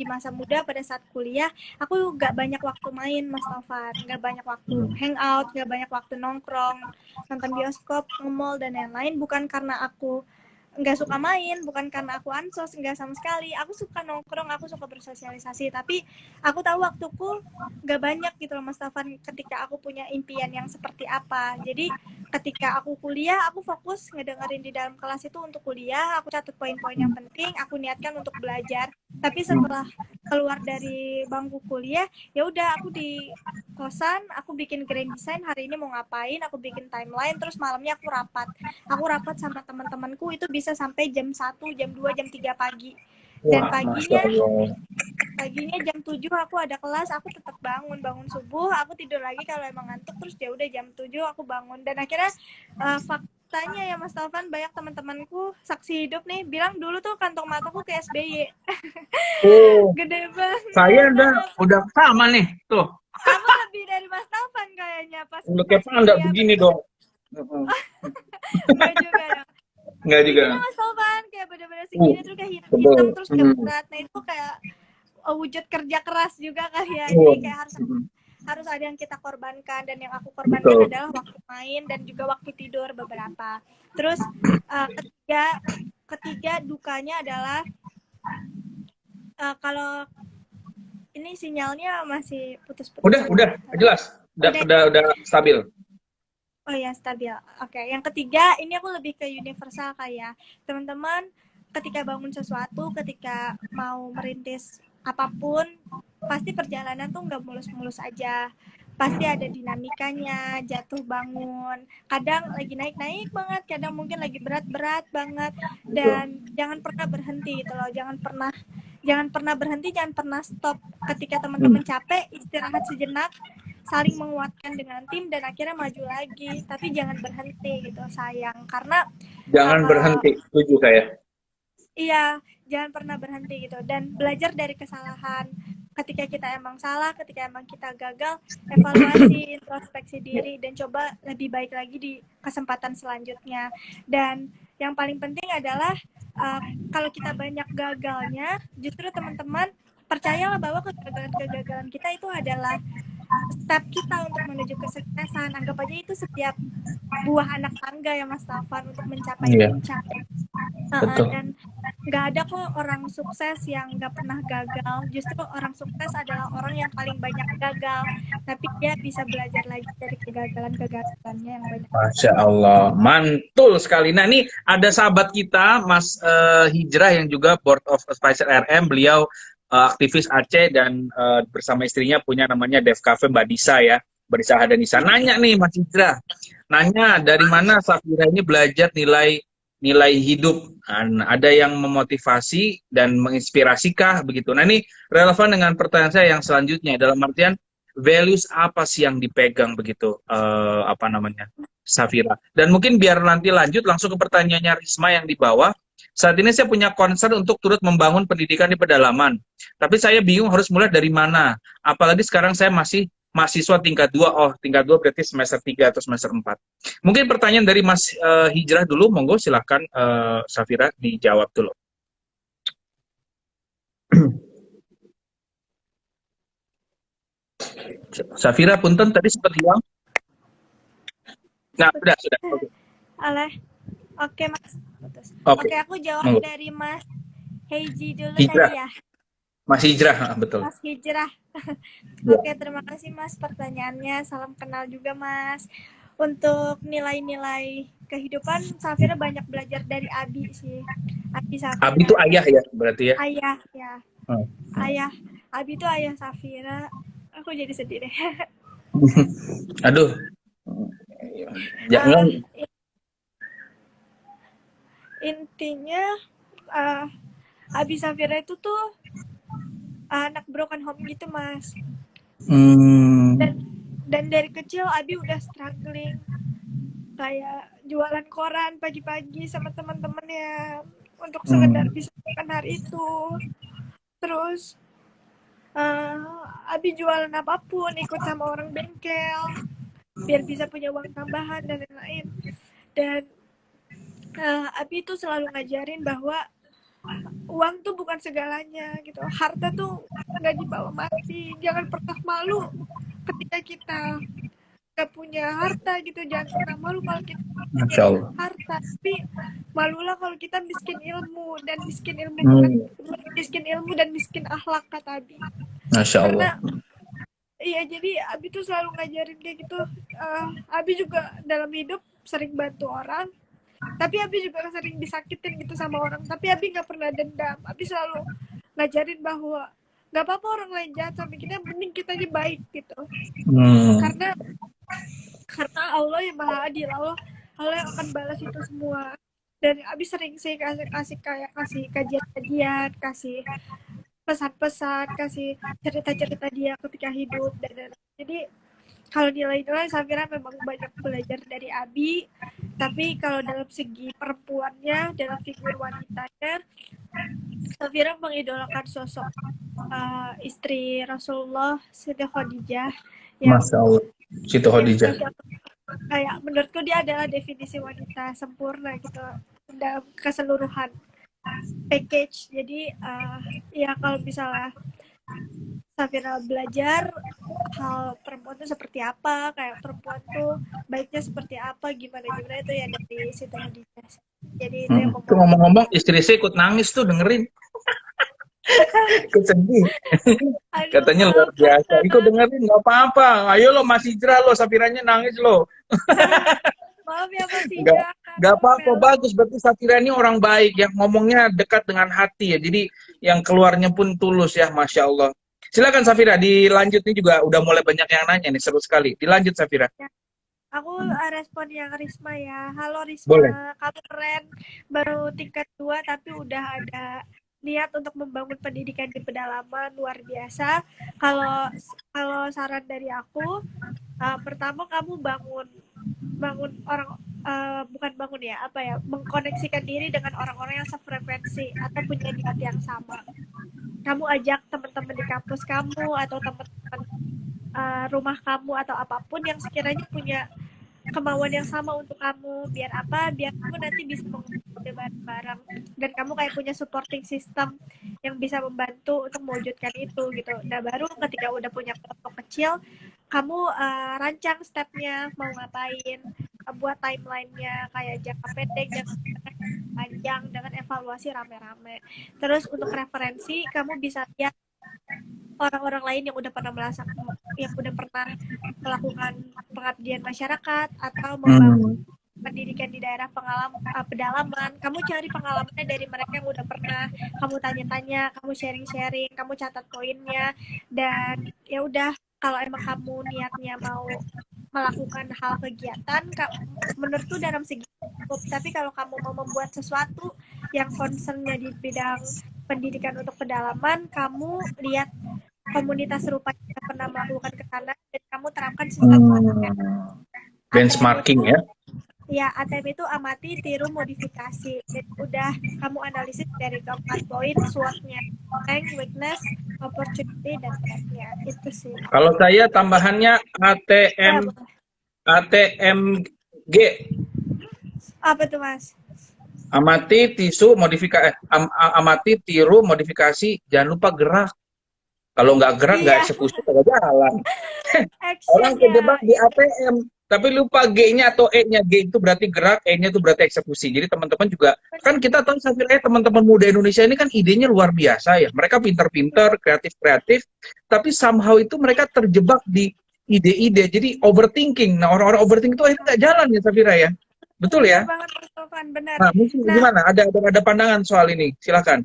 di masa muda, pada saat kuliah, aku gak banyak waktu main, Mas Taufan. Gak banyak waktu hangout, gak banyak waktu nongkrong, nonton bioskop, nge-mall, dan lain-lain. Bukan karena aku nggak suka main, bukan karena aku ansos, nggak sama sekali. Aku suka nongkrong, aku suka bersosialisasi, tapi aku tahu waktuku nggak banyak gitu loh Mas Taufan, ketika aku punya impian yang seperti apa. Jadi ketika aku kuliah, aku fokus ngedengerin di dalam kelas itu untuk kuliah, aku catat poin-poin yang penting, aku niatkan untuk belajar. Tapi setelah keluar dari bangku kuliah, ya udah aku di kosan, aku bikin grand design, hari ini mau ngapain, aku bikin timeline, terus malamnya aku rapat sama teman-temanku, itu bisa sampai jam 1, jam 2, jam 3 pagi. Dan paginya jam 7 aku ada kelas, aku tetap bangun subuh, aku tidur lagi kalau emang ngantuk, terus ya udah jam 7 aku bangun. Dan akhirnya faktanya ya Mas Taufan, banyak teman-temanku saksi hidup nih bilang dulu tuh kantong mataku kayak SBY. Gede banget. Saya udah sama nih tuh. Kamu lebih dari Mas Taufan kayaknya pas kayak panda begini dong. Enggak juga ya. Enggak juga. Mas Taufan kayak bener-bener segini terus kayak hitam terus kayak berat. Nah itu kayak wujud kerja keras juga kali ya. Jadi kayak harus ada yang kita korbankan, dan yang aku korbankan adalah waktu main dan juga waktu tidur beberapa. Terus ketiga dukanya adalah kalau ini sinyalnya masih putus-putus. Udah jelas. Udah stabil. Oh ya, stabil. Oke, yang ketiga ini aku lebih ke universal kayak teman-teman, ketika bangun sesuatu, ketika mau merintis apapun, pasti perjalanan tuh nggak mulus-mulus aja. Pasti ada dinamikanya, jatuh bangun. Kadang lagi naik-naik banget, kadang mungkin lagi berat-berat banget. Dan jangan pernah berhenti gitu loh. Jangan pernah berhenti, jangan pernah stop. Ketika teman-teman capek, istirahat sejenak, saling menguatkan dengan tim, dan akhirnya maju lagi. Tapi jangan berhenti gitu, sayang. Karena jangan berhenti, setuju saya. Iya, jangan pernah berhenti gitu, dan belajar dari kesalahan. Ketika kita emang salah, ketika emang kita gagal, evaluasi, introspeksi diri, dan coba lebih baik lagi di kesempatan selanjutnya. Dan yang paling penting adalah kalau kita banyak gagalnya, justru teman-teman percayalah bahwa kegagalan kita itu adalah step kita untuk menuju kesuksesan. Anggap aja itu setiap buah anak tangga ya Mas Taufan untuk mencapai puncak. Dan nggak ada kok orang sukses yang nggak pernah gagal. Justru orang sukses adalah orang yang paling banyak gagal, tapi dia bisa belajar lagi dari kegagalannya yang banyak. Masya Allah, mantul sekali. Nah ini ada sahabat kita Mas Hijrah yang juga Board of Advisor RM. Beliau aktivis Aceh dan bersama istrinya punya namanya Dev Cafe Mbak Disa ya, Mbak Disa Hadanisa. Nanya nih Mas Hijrah, nanya dari mana Safira ini belajar nilai hidup. Ada yang memotivasi dan menginspirasikah begitu. Nah ini relevan dengan pertanyaan saya yang selanjutnya, dalam artian values apa sih yang dipegang begitu Safira. Dan mungkin biar nanti lanjut langsung ke pertanyaannya Risma yang di bawah. Saat ini saya punya concern untuk turut membangun pendidikan di pedalaman, tapi saya bingung harus mulai dari mana, apalagi sekarang saya masih mahasiswa tingkat 2. Oh, tingkat 2 berarti semester 3 atau semester 4. Mungkin pertanyaan dari Mas Hijrah dulu, monggo silahkan Safira dijawab dulu. Safira, punten tadi sempat hilang. Nah, sudah. Oke, Mas. Oke, aku jawab dari Mas Heiji dulu Hijrah. Tadi ya. Mas Hijrah, betul. Mas Hijrah. Oke, terima kasih Mas pertanyaannya. Salam kenal juga Mas. Untuk nilai-nilai kehidupan, Safira banyak belajar dari Abi sih. Abi itu ayah ya, berarti ya? Ayah, ya. Ayah. Abi itu ayah Safira. Aku jadi sedih deh. Aduh. Intinya Abi Safira itu tuh anak broken home gitu, Mas. Dan Hmm. dari kecil Abi udah struggling kayak jualan koran pagi-pagi sama teman-temannya untuk sekedar Hmm. bisa makan hari itu. Terus Abi jualan apapun, ikut sama orang bengkel biar bisa punya uang tambahan dan lain-lain. Dan Abi itu selalu ngajarin bahwa uang tuh bukan segalanya gitu. Harta tuh nggak dibawa mati. Jangan pernah malu ketika kita nggak punya harta gitu. Jangan pernah malu kalau kita Masya miskin Allah. harta. Tapi malulah kalau kita miskin ilmu, dan miskin ilmu bukan Hmm. miskin ilmu dan miskin akhlak, kata Abi. Masya Allah. Karena iya, jadi Abi tuh selalu ngajarin kayak gitu. Abi juga dalam hidup sering bantu orang, tapi Abi juga sering disakitin gitu sama orang. Tapi Abi nggak pernah dendam. Abi selalu ngajarin bahwa nggak apa-apa orang lain jahat sama kita, mending kita aja baik gitu. Hmm. Karena Allah yang maha adil, Allah yang akan balas itu semua. Dan Abi sering sih kasih kajian-kajian, kasih pesan-pesan, kasih cerita-cerita dia ketika hidup dan jadi kalau nilai-nilai Safira memang banyak belajar dari Abi, tapi kalau dalam segi perempuannya, dalam figur wanitanya, Safira mengidolakan sosok istri Rasulullah, Siti Khadijah, yang Masya Allah. Siti Khadijah. kayak menurutku dia adalah definisi wanita sempurna gitu dalam keseluruhan package. Jadi ya kalau misalnya Safira belajar hal perempuan itu seperti apa, kayak perempuan tuh baiknya seperti apa, gimana gimana itu ya dari Siti Khadijah. Jadi itu yang Itu membawa. ngomong-ngomong, istri saya ikut nangis tuh dengerin. Ikut sedih. Aduh, Katanya luar maafkan biasa. Ikut Kak. dengerin, nggak apa-apa. Ayo lo, Mas Hijrah lo, Safiranya nangis lo. Maaf ya Mas Nggak, Ida, nggak aku apa-apa, melo. bagus. Berarti Safira ini orang baik, yang ngomongnya dekat dengan hati ya. Jadi yang keluarnya pun tulus ya, Masya Allah. Silakan Safira, dilanjut nih juga udah mulai banyak yang nanya nih, seru sekali. Dilanjut Safira. Ya, aku respon yang Risma ya. Halo Boleh. Risma, kamu keren. Baru tingkat 2 tapi udah ada niat untuk membangun pendidikan di pedalaman, luar biasa. Kalau kalau saran dari aku, pertama kamu bangun bangun orang bukan bangun ya, apa ya, mengkoneksikan diri dengan orang-orang yang sefrekuensi atau punya niat yang sama. Kamu ajak teman-teman di kampus kamu atau teman-teman rumah kamu atau apapun yang sekiranya punya kemauan yang sama untuk kamu. Biar apa? Biar kamu nanti bisa mengikuti bareng-bareng dan kamu kayak punya supporting system yang bisa membantu untuk mewujudkan itu gitu. Nah, baru ketika udah punya kelompok kecil, kamu rancang stepnya mau ngapain, buat timelinenya kayak jangka pendek, jangka panjang dengan evaluasi rame-rame. Terus untuk referensi, kamu bisa lihat orang-orang lain yang udah pernah melakukan pengabdian masyarakat atau membangun Hmm. pendidikan di daerah pedalaman. Kamu cari pengalamannya dari mereka yang udah pernah, kamu tanya-tanya, kamu sharing-sharing, kamu catat poinnya, dan ya udah, kalau emang kamu niatnya mau melakukan hal kegiatan, menurutku dalam segi cukup. Tapi kalau kamu mau membuat sesuatu yang concernnya di bidang pendidikan untuk pedalaman, kamu lihat komunitas serupa yang pernah melakukan ke sana dan kamu terapkan sistem Hmm. ATM Benchmarking itu. ya. Ya, ATM itu amati, tiru, modifikasi. Dan udah kamu analisis dari keempat poin, SWOT-nya. Strength, weakness, opportunity, dan threat-nya. Itu sih. Kalau saya tambahannya Ya, ATM boleh. ATMG. Apa tuh, Mas? Amati, tisu, modifikasi, amati, tiru, modifikasi, jangan lupa gerak. Kalau nggak gerak, nggak Iya, eksekusi, nggak jalan. action Orang kejebak ya. di ATM, tapi lupa G-nya atau E-nya. G itu berarti gerak, E-nya itu berarti eksekusi. Jadi teman-teman juga, kan kita tahu Safira, teman-teman muda Indonesia ini kan idenya luar biasa ya. Mereka pinter-pinter, kreatif-kreatif, tapi somehow itu mereka terjebak di ide-ide. Jadi overthinking. Nah, orang-orang overthinking itu akhirnya nggak jalan ya, Safira ya. Betul Bener ya? banget, Mas Taufan. Bener. Nah, mungkin Nah, gimana? Ada pandangan soal ini? Silakan.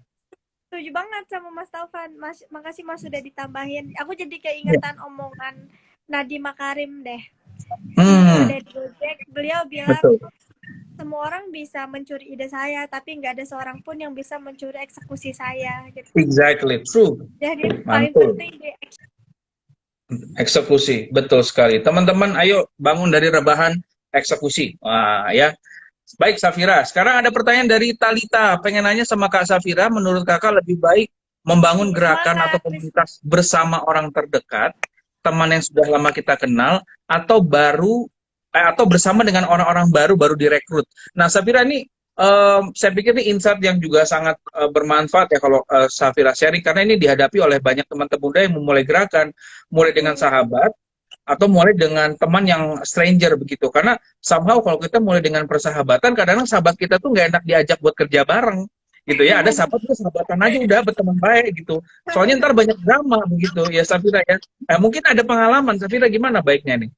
setuju banget sama Mas Taufan. Mas, makasih Mas sudah ditambahin. Aku jadi Ya. keingetan omongan Nadiem Makarim deh. CEO Hmm, dari Gojek. Beliau bilang, betul. semua orang bisa mencuri ide saya, tapi nggak ada seorang pun yang bisa mencuri eksekusi saya gitu. Exactly, true. Jadi paling Mantul. penting di Eksekusi, betul sekali. Teman-teman, ayo bangun dari rebahan eksekusi. Wah, ya. Baik, Safira. Sekarang ada pertanyaan dari Talita. Pengen nanya sama Kak Safira, menurut Kakak lebih baik membangun gerakan atau semangat. komunitas bersama orang terdekat, teman yang sudah lama kita kenal, atau atau bersama dengan orang-orang baru direkrut. Nah, Safira ini saya pikir ini insight yang juga sangat bermanfaat ya kalau Safira sharing, karena ini dihadapi oleh banyak teman-teman muda yang memulai gerakan, mulai dengan sahabat, atau mulai dengan teman yang stranger begitu. Karena somehow kalau kita mulai dengan persahabatan, kadang-kadang sahabat kita tuh nggak enak diajak buat kerja bareng gitu ya. Ada sahabat tuh sahabatan aja udah berteman baik gitu. Soalnya ntar banyak drama begitu ya Safira ya. Mungkin ada pengalaman Safira, gimana baiknya nih?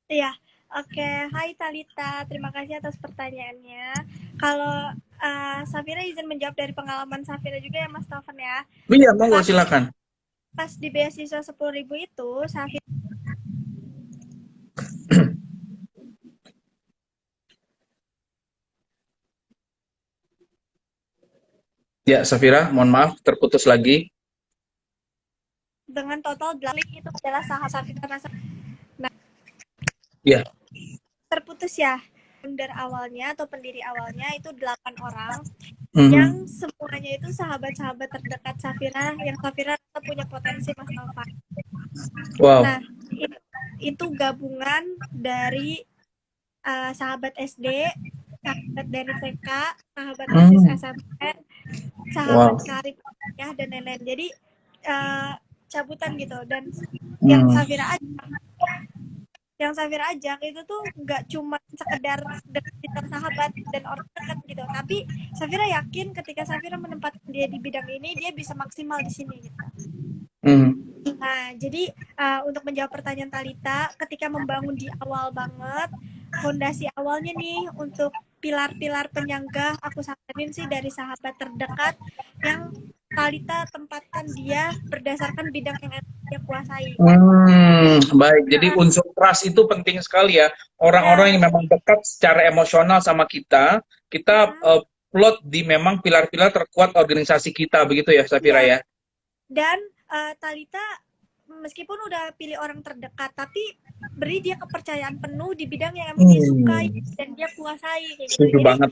Iya, oke. Hai Talita, terima kasih atas pertanyaannya. Kalau Safira izin menjawab dari pengalaman Safira juga ya Mas Taufan ya. Iya, monggo Pas, silakan. pas di beasiswa 10.000 itu, Safira Ya, Safira, mohon maaf terputus lagi. dengan total 8 itu adalah saham Safira Rasa. Nah, Ya. terputus ya. Founder awalnya atau pendiri awalnya itu 8 orang yang Mhm. semuanya itu sahabat-sahabat terdekat Safira yang Safira punya potensi Mas Taufan. Wow. Nah, itu gabungan dari sahabat SD, sahabat dari TK, sahabat OSIS SMP, sahabat Wow. karib ya dan lain-lain. Jadi cabutan gitu. Dan yang Hmm. Safira ajak itu tuh nggak cuma sekedar dekat sahabat dan orang dekat gitu, tapi Safira yakin ketika Safira menempatkan dia di bidang ini dia bisa maksimal di sini gitu. Nah, jadi untuk menjawab pertanyaan Talita, ketika membangun di awal banget, fondasi awalnya nih untuk pilar-pilar penyangga, aku saranin sih dari sahabat terdekat yang Talita tempatkan dia berdasarkan bidang yang dia kuasai. Baik. Jadi unsur trust itu penting sekali ya. Orang-orang Ya, yang memang dekat secara emosional sama kita, kita plot di memang pilar-pilar terkuat organisasi kita, begitu ya, Safira ya. ya. Dan Talita meskipun udah pilih orang terdekat, tapi beri dia kepercayaan penuh di bidang yang emang dia sukai dan dia kuasai kayak gitu. Jadi banget.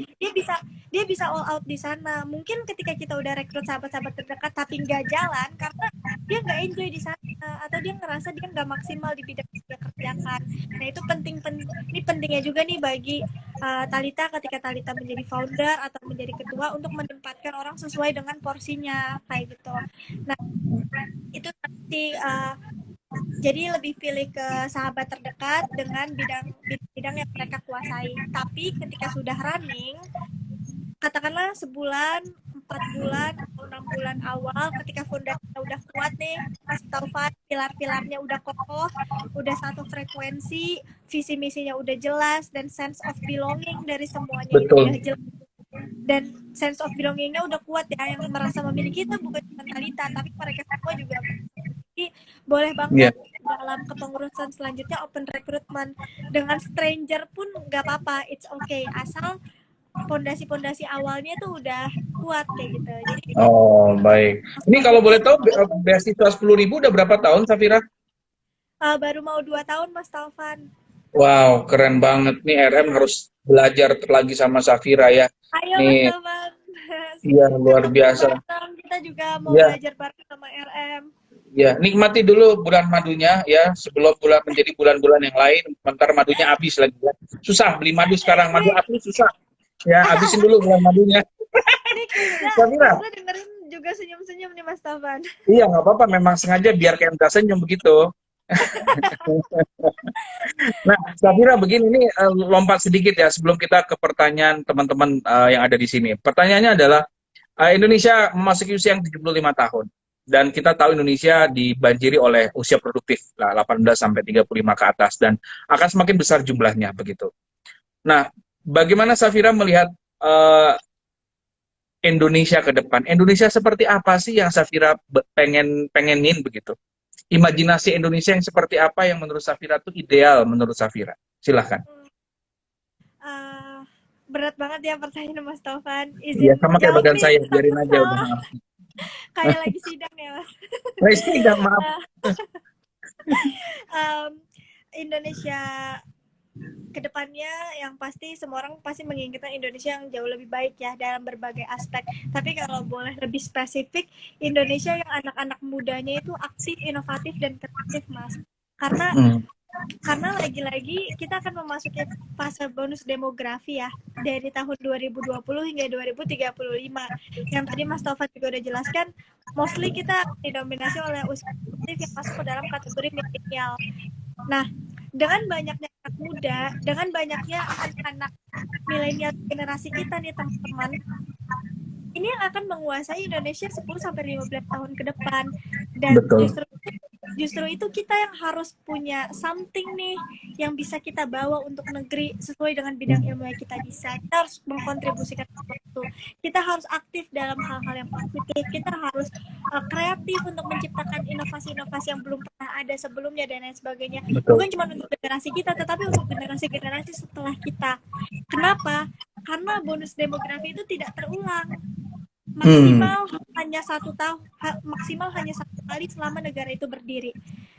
dia bisa all out di sana. Mungkin ketika kita udah rekrut sahabat-sahabat terdekat tapi nggak jalan karena dia nggak enjoy di sana atau dia ngerasa dia nggak maksimal di bidang yang dia kerjakan. Nah itu ini pentingnya juga nih bagi Talita ketika Talita menjadi founder atau menjadi ketua untuk menempatkan orang sesuai dengan porsinya kayak gitu. Nah itu nanti jadi lebih pilih ke sahabat terdekat dengan bidang yang mereka kuasai. Tapi ketika sudah running, katakanlah sebulan, 4 bulan, atau 6 bulan awal, ketika fondasinya udah kuat nih, Mas Taufan, pilar-pilarnya udah kokoh, udah satu frekuensi, visi misinya udah jelas, dan sense of belonging dari semuanya itu udah jelas. Dan sense of belongingnya udah kuat ya, yang merasa memiliki kita bukan cuma Talita, tapi mereka semua juga. Jadi boleh banget dalam kepengurusan selanjutnya open recruitment dengan stranger pun nggak apa-apa, it's okay asal pondasi awalnya tuh udah kuat kayak gitu. Jadi Baik. Ini kalau boleh tahu beasiswa 10.000 udah berapa tahun, Safira? baru mau 2 tahun Mas Taufan. Wow, keren banget nih. RM harus belajar lagi sama Safira ya. Ayo Mas Nih, Taufan. iya luar biasa. Kita juga mau Ya, belajar bareng sama RM. ya, nikmati dulu bulan madunya ya, sebelum bulan menjadi bulan-bulan yang lain. Bentar madunya habis lagi ya. Susah beli madu sekarang, madu habis susah. Ya, habisin dulu bulan madunya. Nih kita Safira. dengerin juga senyum-senyum nih Mas Taufan. Iya, nggak apa-apa. Memang sengaja biar kayak nggak senyum begitu. Nah, Safira begini, ini lompat sedikit ya sebelum kita ke pertanyaan teman-teman yang ada di sini. Pertanyaannya adalah, Indonesia memasuki usia yang 75 tahun. Dan kita tahu Indonesia dibanjiri oleh usia produktif, 18 sampai 35 ke atas. Dan akan semakin besar jumlahnya, begitu. Nah, bagaimana Safira melihat Indonesia ke depan? Indonesia seperti apa sih yang Safira pengenin begitu? Imajinasi Indonesia yang seperti apa yang menurut Safira itu ideal menurut Safira? Silahkan. berat banget ya pertanyaan Mas Taufan. Iya, Izin sama kayak jawab badan nih, saya, biarin takut aja udah salah. maaf. Kayak lagi sidang ya Mas. Nah, istri nggak maaf. Um, Indonesia kedepannya yang pasti semua orang pasti menginginkan Indonesia yang jauh lebih baik ya dalam berbagai aspek. Tapi kalau boleh lebih spesifik, Indonesia yang anak-anak mudanya itu aktif, inovatif dan kreatif Mas. Karena Hmm, lagi-lagi kita akan memasuki fase bonus demografi ya dari tahun 2020 hingga 2035. Yang tadi Mas Taufan juga udah jelaskan, mostly kita didominasi oleh usia aktif yang masuk ke dalam kategori milenial. Nah, dengan banyaknya anak muda, dengan banyaknya anak-anak milenial generasi kita nih teman-teman, ini yang akan menguasai Indonesia 10 sampai 15 tahun ke depan. Dan betul. justru itu kita yang harus punya something nih yang bisa kita bawa untuk negeri sesuai dengan bidang ilmu yang kita bisa. Kita harus mengkontribusikan sesuatu. Kita harus aktif dalam hal-hal yang positif. Kita harus kreatif untuk menciptakan inovasi-inovasi yang belum pernah ada sebelumnya dan lain sebagainya. Betul. Bukan cuma untuk generasi kita, tetapi untuk generasi-generasi setelah kita. Kenapa? Karena bonus demografi itu tidak terulang. Maksimal hanya 1 tahun, maksimal hanya 1 kali selama negara itu berdiri.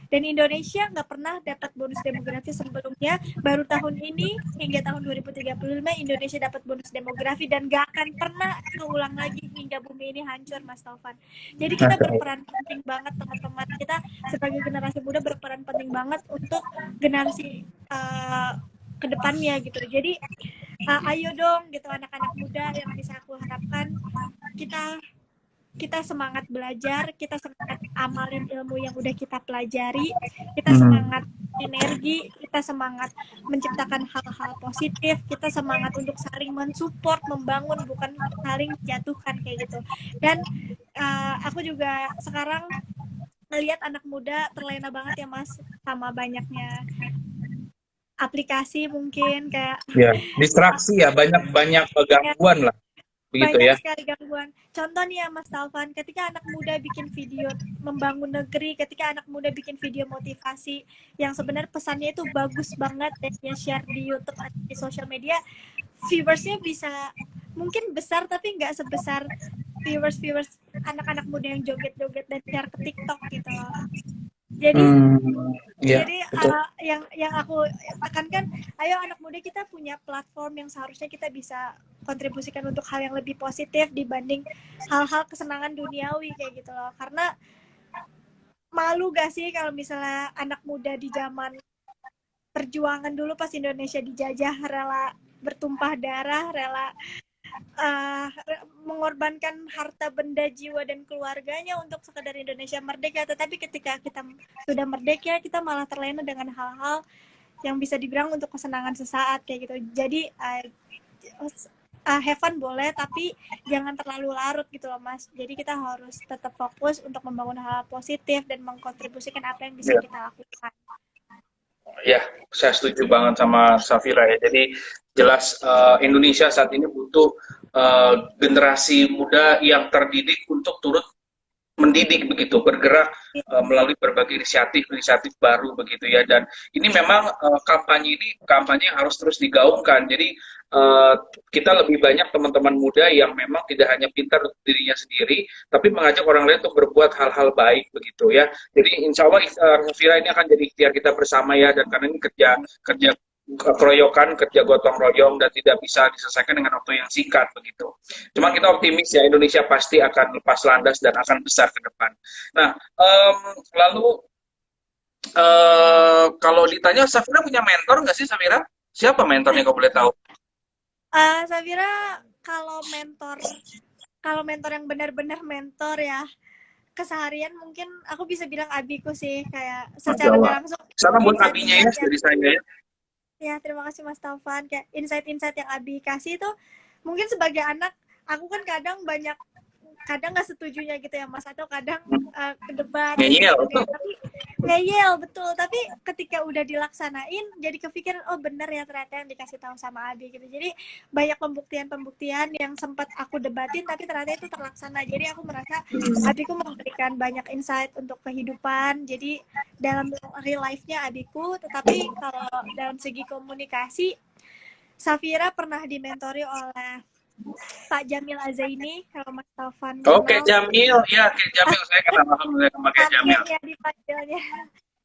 Dan Indonesia nggak pernah dapat bonus demografi sebelumnya. Baru tahun ini hingga tahun 2035 Indonesia dapat bonus demografi dan nggak akan pernah keulang lagi hingga bumi ini hancur, Mas Taufan. Jadi kita berperan penting banget teman-teman. Kita sebagai generasi muda berperan penting banget untuk generasi kedepannya gitu. Jadi ayo dong gitu anak-anak muda yang bisa aku harapkan kita semangat belajar, kita semangat amalin ilmu yang udah kita pelajari, kita semangat sinergi, kita semangat menciptakan hal-hal positif, kita semangat untuk saling mensupport, membangun, bukan saling menjatuhkan kayak gitu. Dan aku juga sekarang melihat anak muda terlena banget ya Mas sama banyaknya aplikasi mungkin kayak Ya, distraksi ya, banyak gangguan lah, begitu banyak ya. sekali gangguan. Contoh nih ya Mas Taufan, ketika anak muda bikin video membangun negeri, ketika anak muda bikin video motivasi yang sebenarnya pesannya itu bagus banget dan dia share di YouTube atau di sosial media, viewersnya bisa mungkin besar tapi nggak sebesar viewers anak-anak muda yang joget-joget dan share ke TikTok gitu loh. Ya, Jadi betul. yang aku tekankan, ayo anak muda kita punya platform yang seharusnya kita bisa kontribusikan untuk hal yang lebih positif dibanding hal-hal kesenangan duniawi kayak gitu loh. Karena malu gak sih kalau misalnya anak muda di zaman perjuangan dulu pas Indonesia dijajah rela bertumpah darah, rela mengorbankan harta benda jiwa dan keluarganya untuk sekedar Indonesia merdeka, tetapi ketika kita sudah merdeka kita malah terlena dengan hal-hal yang bisa dibilang untuk kesenangan sesaat kayak gitu. Jadi have fun boleh tapi jangan terlalu larut gitu loh Mas. Jadi kita harus tetap fokus untuk membangun hal positif dan mengkontribusikan apa yang bisa kita lakukan. Ya, saya setuju banget sama Safira ya. Jadi jelas Indonesia saat ini butuh generasi muda yang terdidik untuk turut mendidik begitu, bergerak melalui berbagai inisiatif baru begitu ya. Dan ini memang kampanye yang harus terus digaungkan. Jadi kita lebih banyak teman-teman muda yang memang tidak hanya pintar untuk dirinya sendiri, tapi mengajak orang lain untuk berbuat hal-hal baik begitu ya. Jadi insya Allah Vira ini akan jadi ikhtiar kita bersama ya. Dan karena ini kerja keroyokan, kerja gotong royong dan tidak bisa diselesaikan dengan waktu yang singkat begitu. Cuma kita optimis ya Indonesia pasti akan lepas landas dan akan besar ke depan. Nah, lalu kalau ditanya Safira punya mentor nggak sih Safira? Siapa mentornya kalau boleh tahu? Safira kalau mentor yang benar-benar mentor ya keseharian mungkin aku bisa bilang abiku sih kayak secara nggak langsung. Salam buat abinya ya dari saya ya. Ya, terima kasih Mas Taufan. Kayak insight-insight yang Abi kasih itu mungkin sebagai anak, aku kan kadang nggak setujunya gitu ya Mas, atau kadang debat ngeyel. Tapi ngeyel betul, tapi ketika udah dilaksanain jadi kepikiran oh bener ya ternyata yang dikasih tahu sama Abi gitu. Jadi banyak pembuktian yang sempat aku debatin tapi ternyata itu terlaksana. Jadi aku merasa Abiku memberikan banyak insight untuk kehidupan. Jadi dalam real life-nya Abiku, tetapi kalau dalam segi komunikasi Safira pernah dimentori oleh Pak Jamil Azaini, kalau Mas Taufan Oke, kenal. Jamil, ya, oke, Jamil, saya kenal, alhamdulillah sama kayak Amin Jamil. ya dipanggilnya.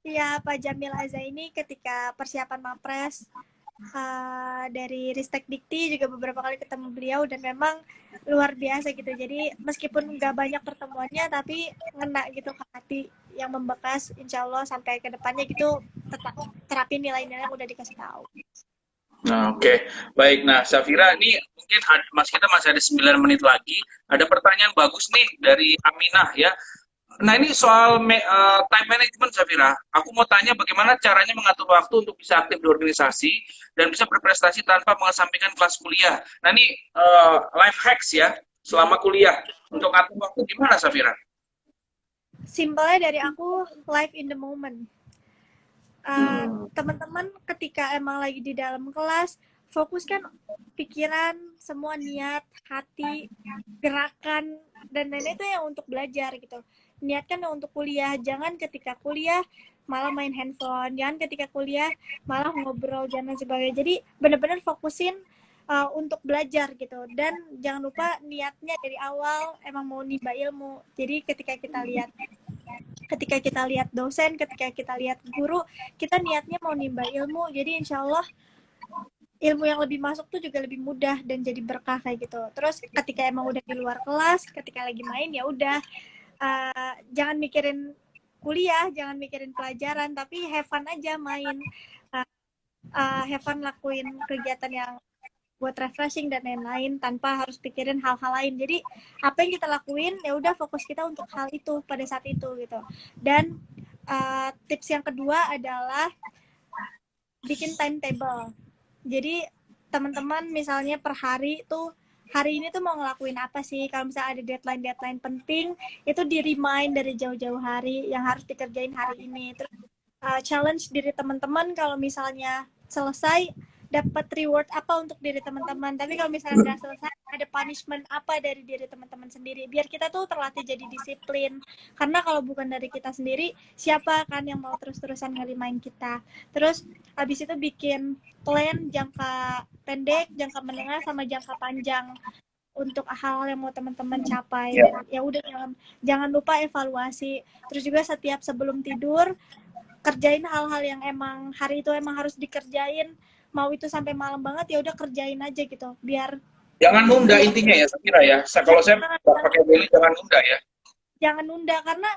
Iya, Pak Jamil Azaini ketika persiapan Mapres dari Ristek Dikti juga beberapa kali ketemu beliau dan memang luar biasa gitu. Jadi meskipun nggak banyak pertemuannya tapi ngena gitu ke hati yang membekas, insya Allah sampai ke depannya gitu tetap terapin nilai-nilai yang udah dikasih tahu. Nah, oke, baik. Nah, Safira, ini mungkin Mas kita masih ada 9 menit lagi. Ada pertanyaan bagus nih dari Aminah ya. Nah, ini soal time management, Safira. Aku mau tanya bagaimana caranya mengatur waktu untuk bisa aktif di organisasi dan bisa berprestasi tanpa mengesampingkan kelas kuliah. Nah, ini life hacks ya, selama kuliah. Untuk atur waktu gimana, Safira? Simpelnya dari aku, live in the moment. Teman-teman ketika emang lagi di dalam kelas, fokuskan pikiran, semua niat, hati, gerakan, dan lain-lain itu yang untuk belajar gitu. Niatkan untuk kuliah, jangan ketika kuliah malah main handphone, jangan ketika kuliah malah ngobrol dan sebagainya. Jadi benar-benar fokusin untuk belajar gitu, dan jangan lupa niatnya dari awal emang mau nimba ilmu. Jadi ketika kita lihat dosen, ketika kita lihat guru, kita niatnya mau nimba ilmu, jadi insya Allah ilmu yang lebih masuk tuh juga lebih mudah dan jadi berkah kayak gitu. Terus ketika emang udah di luar kelas, ketika lagi main ya udah, jangan mikirin kuliah, jangan mikirin pelajaran, tapi have fun aja main, have fun lakuin kegiatan yang buat refreshing dan lain-lain tanpa harus pikirin hal-hal lain. Jadi apa yang kita lakuin ya udah fokus kita untuk hal itu pada saat itu gitu. Dan tips yang kedua adalah bikin timetable. Jadi teman-teman misalnya per hari tuh, hari ini tuh mau ngelakuin apa sih, kalau misalnya ada deadline penting itu di remind dari jauh-jauh hari yang harus dikerjain hari ini. Terus challenge diri teman-teman, kalau misalnya selesai dapat reward apa untuk diri teman-teman, tapi kalau misalnya nggak selesai ada punishment apa dari diri teman-teman sendiri, biar kita tuh terlatih jadi disiplin, karena kalau bukan dari kita sendiri siapa kan yang mau terus-terusan ngelimain kita. Terus habis itu bikin plan jangka pendek, jangka menengah, sama jangka panjang untuk hal yang mau teman-teman capai. Dan ya udah, jangan lupa evaluasi. Terus juga setiap sebelum tidur kerjain hal-hal yang emang hari itu emang harus dikerjain, mau itu sampai malam banget ya udah kerjain aja gitu, biar Jangan nunda intinya ya, Safira ya. Kalau saya pakai daily, jangan nunda ya. Jangan nunda, karena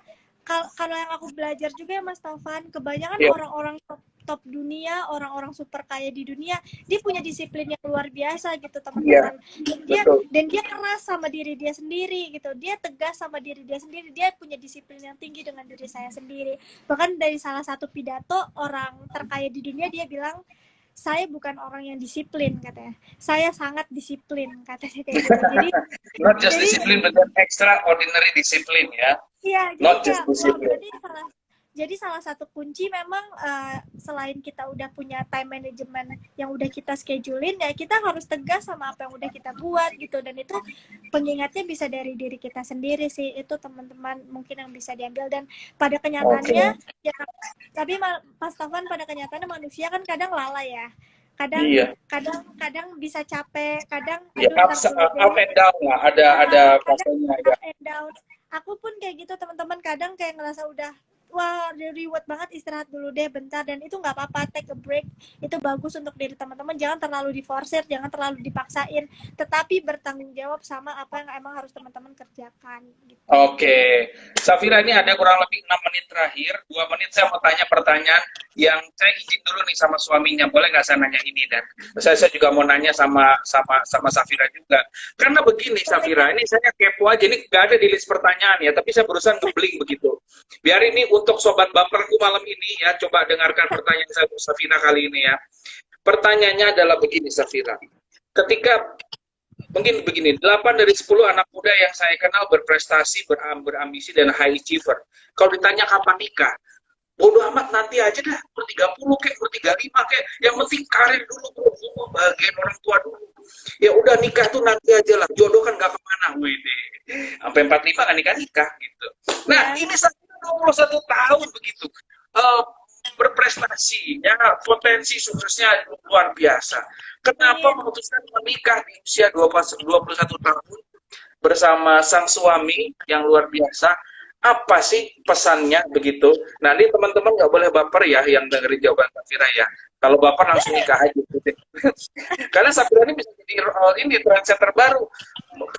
kalau yang aku belajar juga ya Mas Taufan, kebanyakan orang-orang top dunia, orang-orang super kaya di dunia, dia punya disiplin yang luar biasa gitu teman-teman. Dan dia keras sama diri dia sendiri gitu, dia tegas sama diri dia sendiri, dia punya disiplin yang tinggi dengan diri saya sendiri. Bahkan dari salah satu pidato orang terkaya di dunia, dia bilang, saya bukan orang yang disiplin katanya, saya sangat disiplin katanya kayak gitu. Jadi not just disiplin, but extraordinary disiplin ya. Iya, not just disiplin. Jadi salah satu kunci memang selain kita udah punya time management yang udah kita schedulein, ya kita harus tegas sama apa yang udah kita buat gitu. Dan itu pengingatnya bisa dari diri kita sendiri sih, itu teman-teman mungkin yang bisa diambil. Dan pada kenyataannya ya, tapi Mas Taufan, pada kenyataannya manusia kan kadang lalai ya, kadang bisa capek, kadang up and down lah, ada fasenya ya. Up and down. Aku pun kayak gitu teman-teman, kadang kayak ngerasa udah wah reward banget, istirahat dulu deh bentar, dan itu nggak apa-apa, take a break, itu bagus untuk diri teman-teman. Jangan terlalu diforsir, jangan terlalu dipaksain, tetapi bertanggung jawab sama apa yang emang harus teman-teman kerjakan gitu. Oke, Safira, ini ada kurang lebih 6 menit terakhir, 2 menit saya mau tanya pertanyaan yang saya izin dulu nih sama suaminya, boleh nggak saya nanya ini, dan saya juga mau nanya sama Safira juga, karena begini Safira, ini saya kepo aja, ini nggak ada di list pertanyaan ya, tapi saya berusaha ngebling begitu, biar ini untuk sobat baperku malam ini ya, coba dengarkan pertanyaan saya Safira kali ini ya. Pertanyaannya adalah begini Safira, ketika mungkin begini, 8 dari 10 anak muda yang saya kenal berprestasi, berambisi, dan high achiever. Kalau ditanya kapan nikah, bodoh amat, nanti aja dah, umur 30 kayak, umur 35 kayak, yang penting karir dulu, bagian orang tua dulu. Ya udah, nikah tuh nanti aja lah, jodoh kan gak kemana, wede. Sampai 45 kan nikah gitu. Nah, ini saya 21 tahun begitu. berprestasinya, potensi suksesnya luar biasa. Kenapa memutuskan menikah di usia 21 tahun bersama sang suami yang luar biasa? Apa sih pesannya begitu? Nah, ini teman-teman nggak boleh baper ya yang dengerin jawaban Safira ya. Kalau baper langsung nikah aja gitu. Karena Safira ini bisa jadi ini trendsetter baru.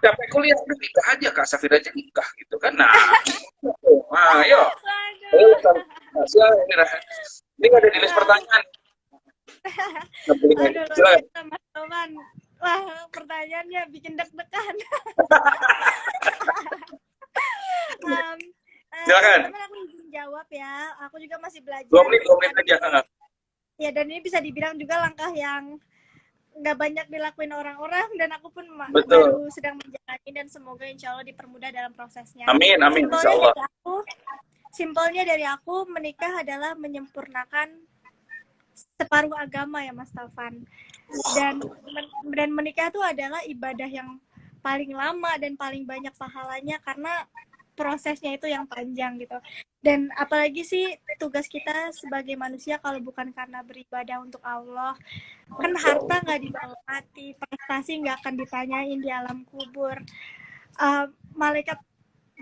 Capek kuliah udah nikah aja, Kak Safira aja nikah gitu kan. Nah, gitu. Nah, ayo. Ayo, Safira. Ini nggak ada di list pertanyaan. Aduh, Silakan. Mas Toman. Wah, pertanyaannya bikin deg-degan. Silakan. Teman aku izin jawab ya. Aku juga masih belajar. 2 menit aja. Ya, dan ini bisa dibilang juga langkah yang nggak banyak dilakuin orang-orang, dan aku pun baru sedang menjalani, dan semoga insya Allah dipermudah dalam prosesnya. Amin, insya Allah. Simpelnya dari aku, menikah adalah menyempurnakan separuh agama ya Mas Taufan. Dan menikah itu adalah ibadah yang paling lama dan paling banyak pahalanya, karena prosesnya itu yang panjang gitu. Dan apalagi sih tugas kita sebagai manusia kalau bukan karena beribadah untuk Allah, kan harta nggak dibawa mati, prestasi nggak akan ditanyain di alam kubur, malaikat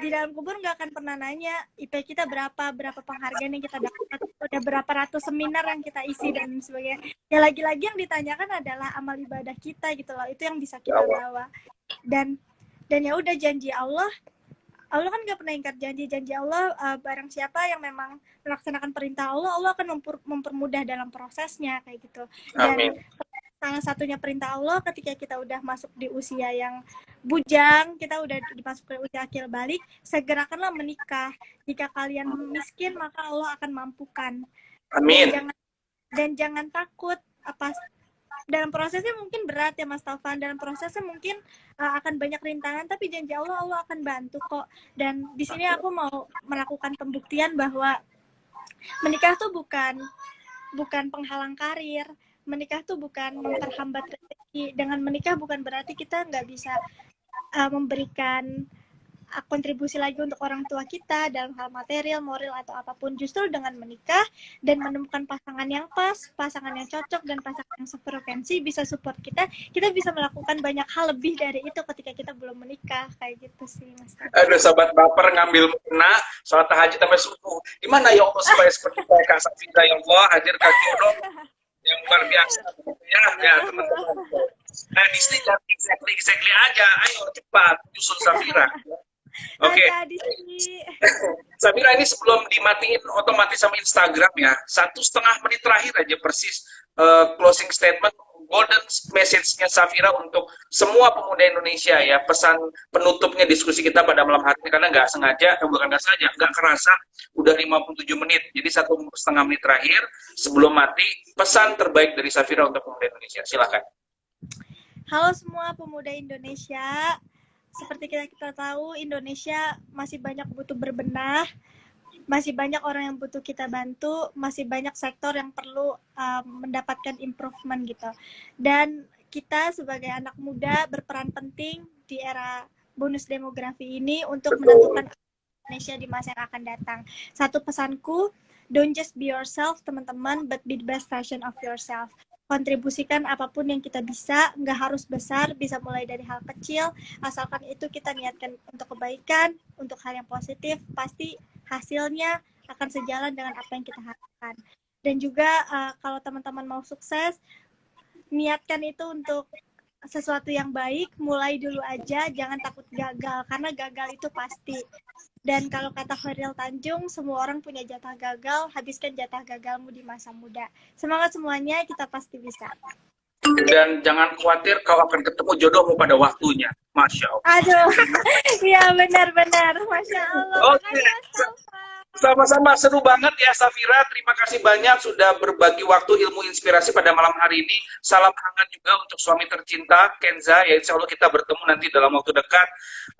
di dalam kubur nggak akan pernah nanya IP kita berapa penghargaan yang kita dapat, udah berapa ratus seminar yang kita isi dan sebagainya. Ya lagi-lagi yang ditanyakan adalah amal ibadah kita gitu loh, itu yang bisa kita bawa. Dan ya udah, janji Allah kan nggak pernah ingkar janji Allah. Barang siapa yang memang melaksanakan perintah Allah akan mempermudah dalam prosesnya kayak gitu. Dan salah satunya perintah Allah ketika kita udah masuk di usia yang bujang, kita udah dimasuki usia akil balik, segerakanlah menikah. Jika kalian miskin, maka Allah akan mampukan. Amin. Dan jangan takut. Dalam prosesnya mungkin berat ya Mas Taufan, dalam prosesnya mungkin akan banyak rintangan, tapi janji Allah akan bantu kok. Dan di sini aku mau melakukan pembuktian bahwa menikah tuh bukan penghalang karir, menikah tuh bukan memperhambat rezeki. Dengan menikah bukan berarti kita nggak bisa memberikan kontribusi lagi untuk orang tua kita dalam hal material, moral, atau apapun. Justru dengan menikah dan menemukan pasangan yang pas, pasangan yang cocok, dan pasangan yang sefrekuensi bisa support kita bisa melakukan banyak hal lebih dari itu ketika kita belum menikah. Kayak gitu sih Mas. Aduh, sahabat baper ngambil mukena, sholat tahajud sampai subuh. Gimana ya Allah supaya seperti Kak Safira, ya Allah, hadirkan jodoh yang luar biasa ya teman-teman. Nah, Disney jangan exactly aja, ayo cepat nyusul Safira. Oke. Safira, ini sebelum dimatiin otomatis sama Instagram ya, 1,5 menit terakhir aja persis closing statement, golden message-nya Safira untuk semua pemuda Indonesia ya, pesan penutupnya diskusi kita pada malam hari ini, karena nggak sengaja, bukan nggak sengaja, nggak kerasa udah 57 menit, jadi 1,5 menit terakhir sebelum mati, pesan terbaik dari Safira untuk pemuda Indonesia, silakan. Halo semua pemuda Indonesia, seperti kita tahu, Indonesia masih banyak butuh berbenah, masih banyak orang yang butuh kita bantu, masih banyak sektor yang perlu mendapatkan improvement gitu. Dan kita sebagai anak muda berperan penting di era bonus demografi ini untuk menentukan Indonesia di masa yang akan datang. Satu pesanku, don't just be yourself teman-teman, but be the best version of yourself. Kontribusikan apapun yang kita bisa, nggak harus besar, bisa mulai dari hal kecil, asalkan itu kita niatkan untuk kebaikan, untuk hal yang positif, pasti hasilnya akan sejalan dengan apa yang kita harapkan. Dan juga kalau teman-teman mau sukses, niatkan itu untuk sesuatu yang baik, mulai dulu aja, jangan takut gagal, karena gagal itu pasti. Dan kalau kata Khairil Tanjung, semua orang punya jatah gagal, habiskan jatah gagalmu di masa muda. Semangat semuanya, kita pasti bisa. Dan jangan khawatir, kau akan ketemu jodohmu pada waktunya. Masya Allah. Aduh, iya benar-benar. Masya Allah. Oke. Sama-sama, seru banget ya Safira. Terima kasih banyak sudah berbagi waktu ilmu inspirasi pada malam hari ini. Salam hangat juga untuk suami tercinta Kenza. Ya insya Allah kita bertemu nanti dalam waktu dekat.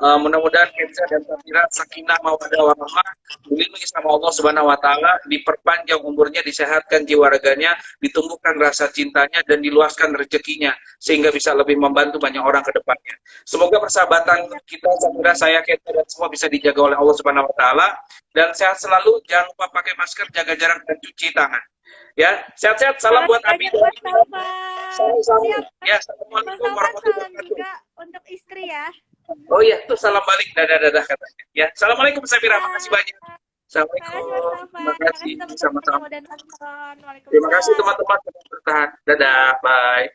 Mudah-mudahan Kenza dan Safira sakinah mawaddah warahmah, dilindungi sama Allah Subhanahu Wa Taala, diperpanjang umurnya, disehatkan jiwa raganya, ditumbuhkan rasa cintanya, dan diluaskan rezekinya sehingga bisa lebih membantu banyak orang ke depannya. Semoga persahabatan kita, Safira, saya, Kenza, dan semua bisa dijaga oleh Allah Subhanahu Wa Taala, dan sehat selalu, jangan lupa pakai masker, jaga jarak, dan cuci tangan. Ya, sehat-sehat. Salam buat Abi. Banyak Mas Taufan. Salam. Siap. Ya, Mas assalamualaikum Taufan warahmatullahi salam wabarakatuh. juga untuk istri ya. Oh iya, tuh salam balik, dadah katanya. Ya, assalamualaikum Safira, Ya. makasih banyak. Makasih Mas Assalamualaikum. Taufan. Terima kasih. Makasih teman-teman Sama-sama. yang udah nonton. Terima kasih Waalaikumsalam. teman-teman yang bertahan. Dadah, bye.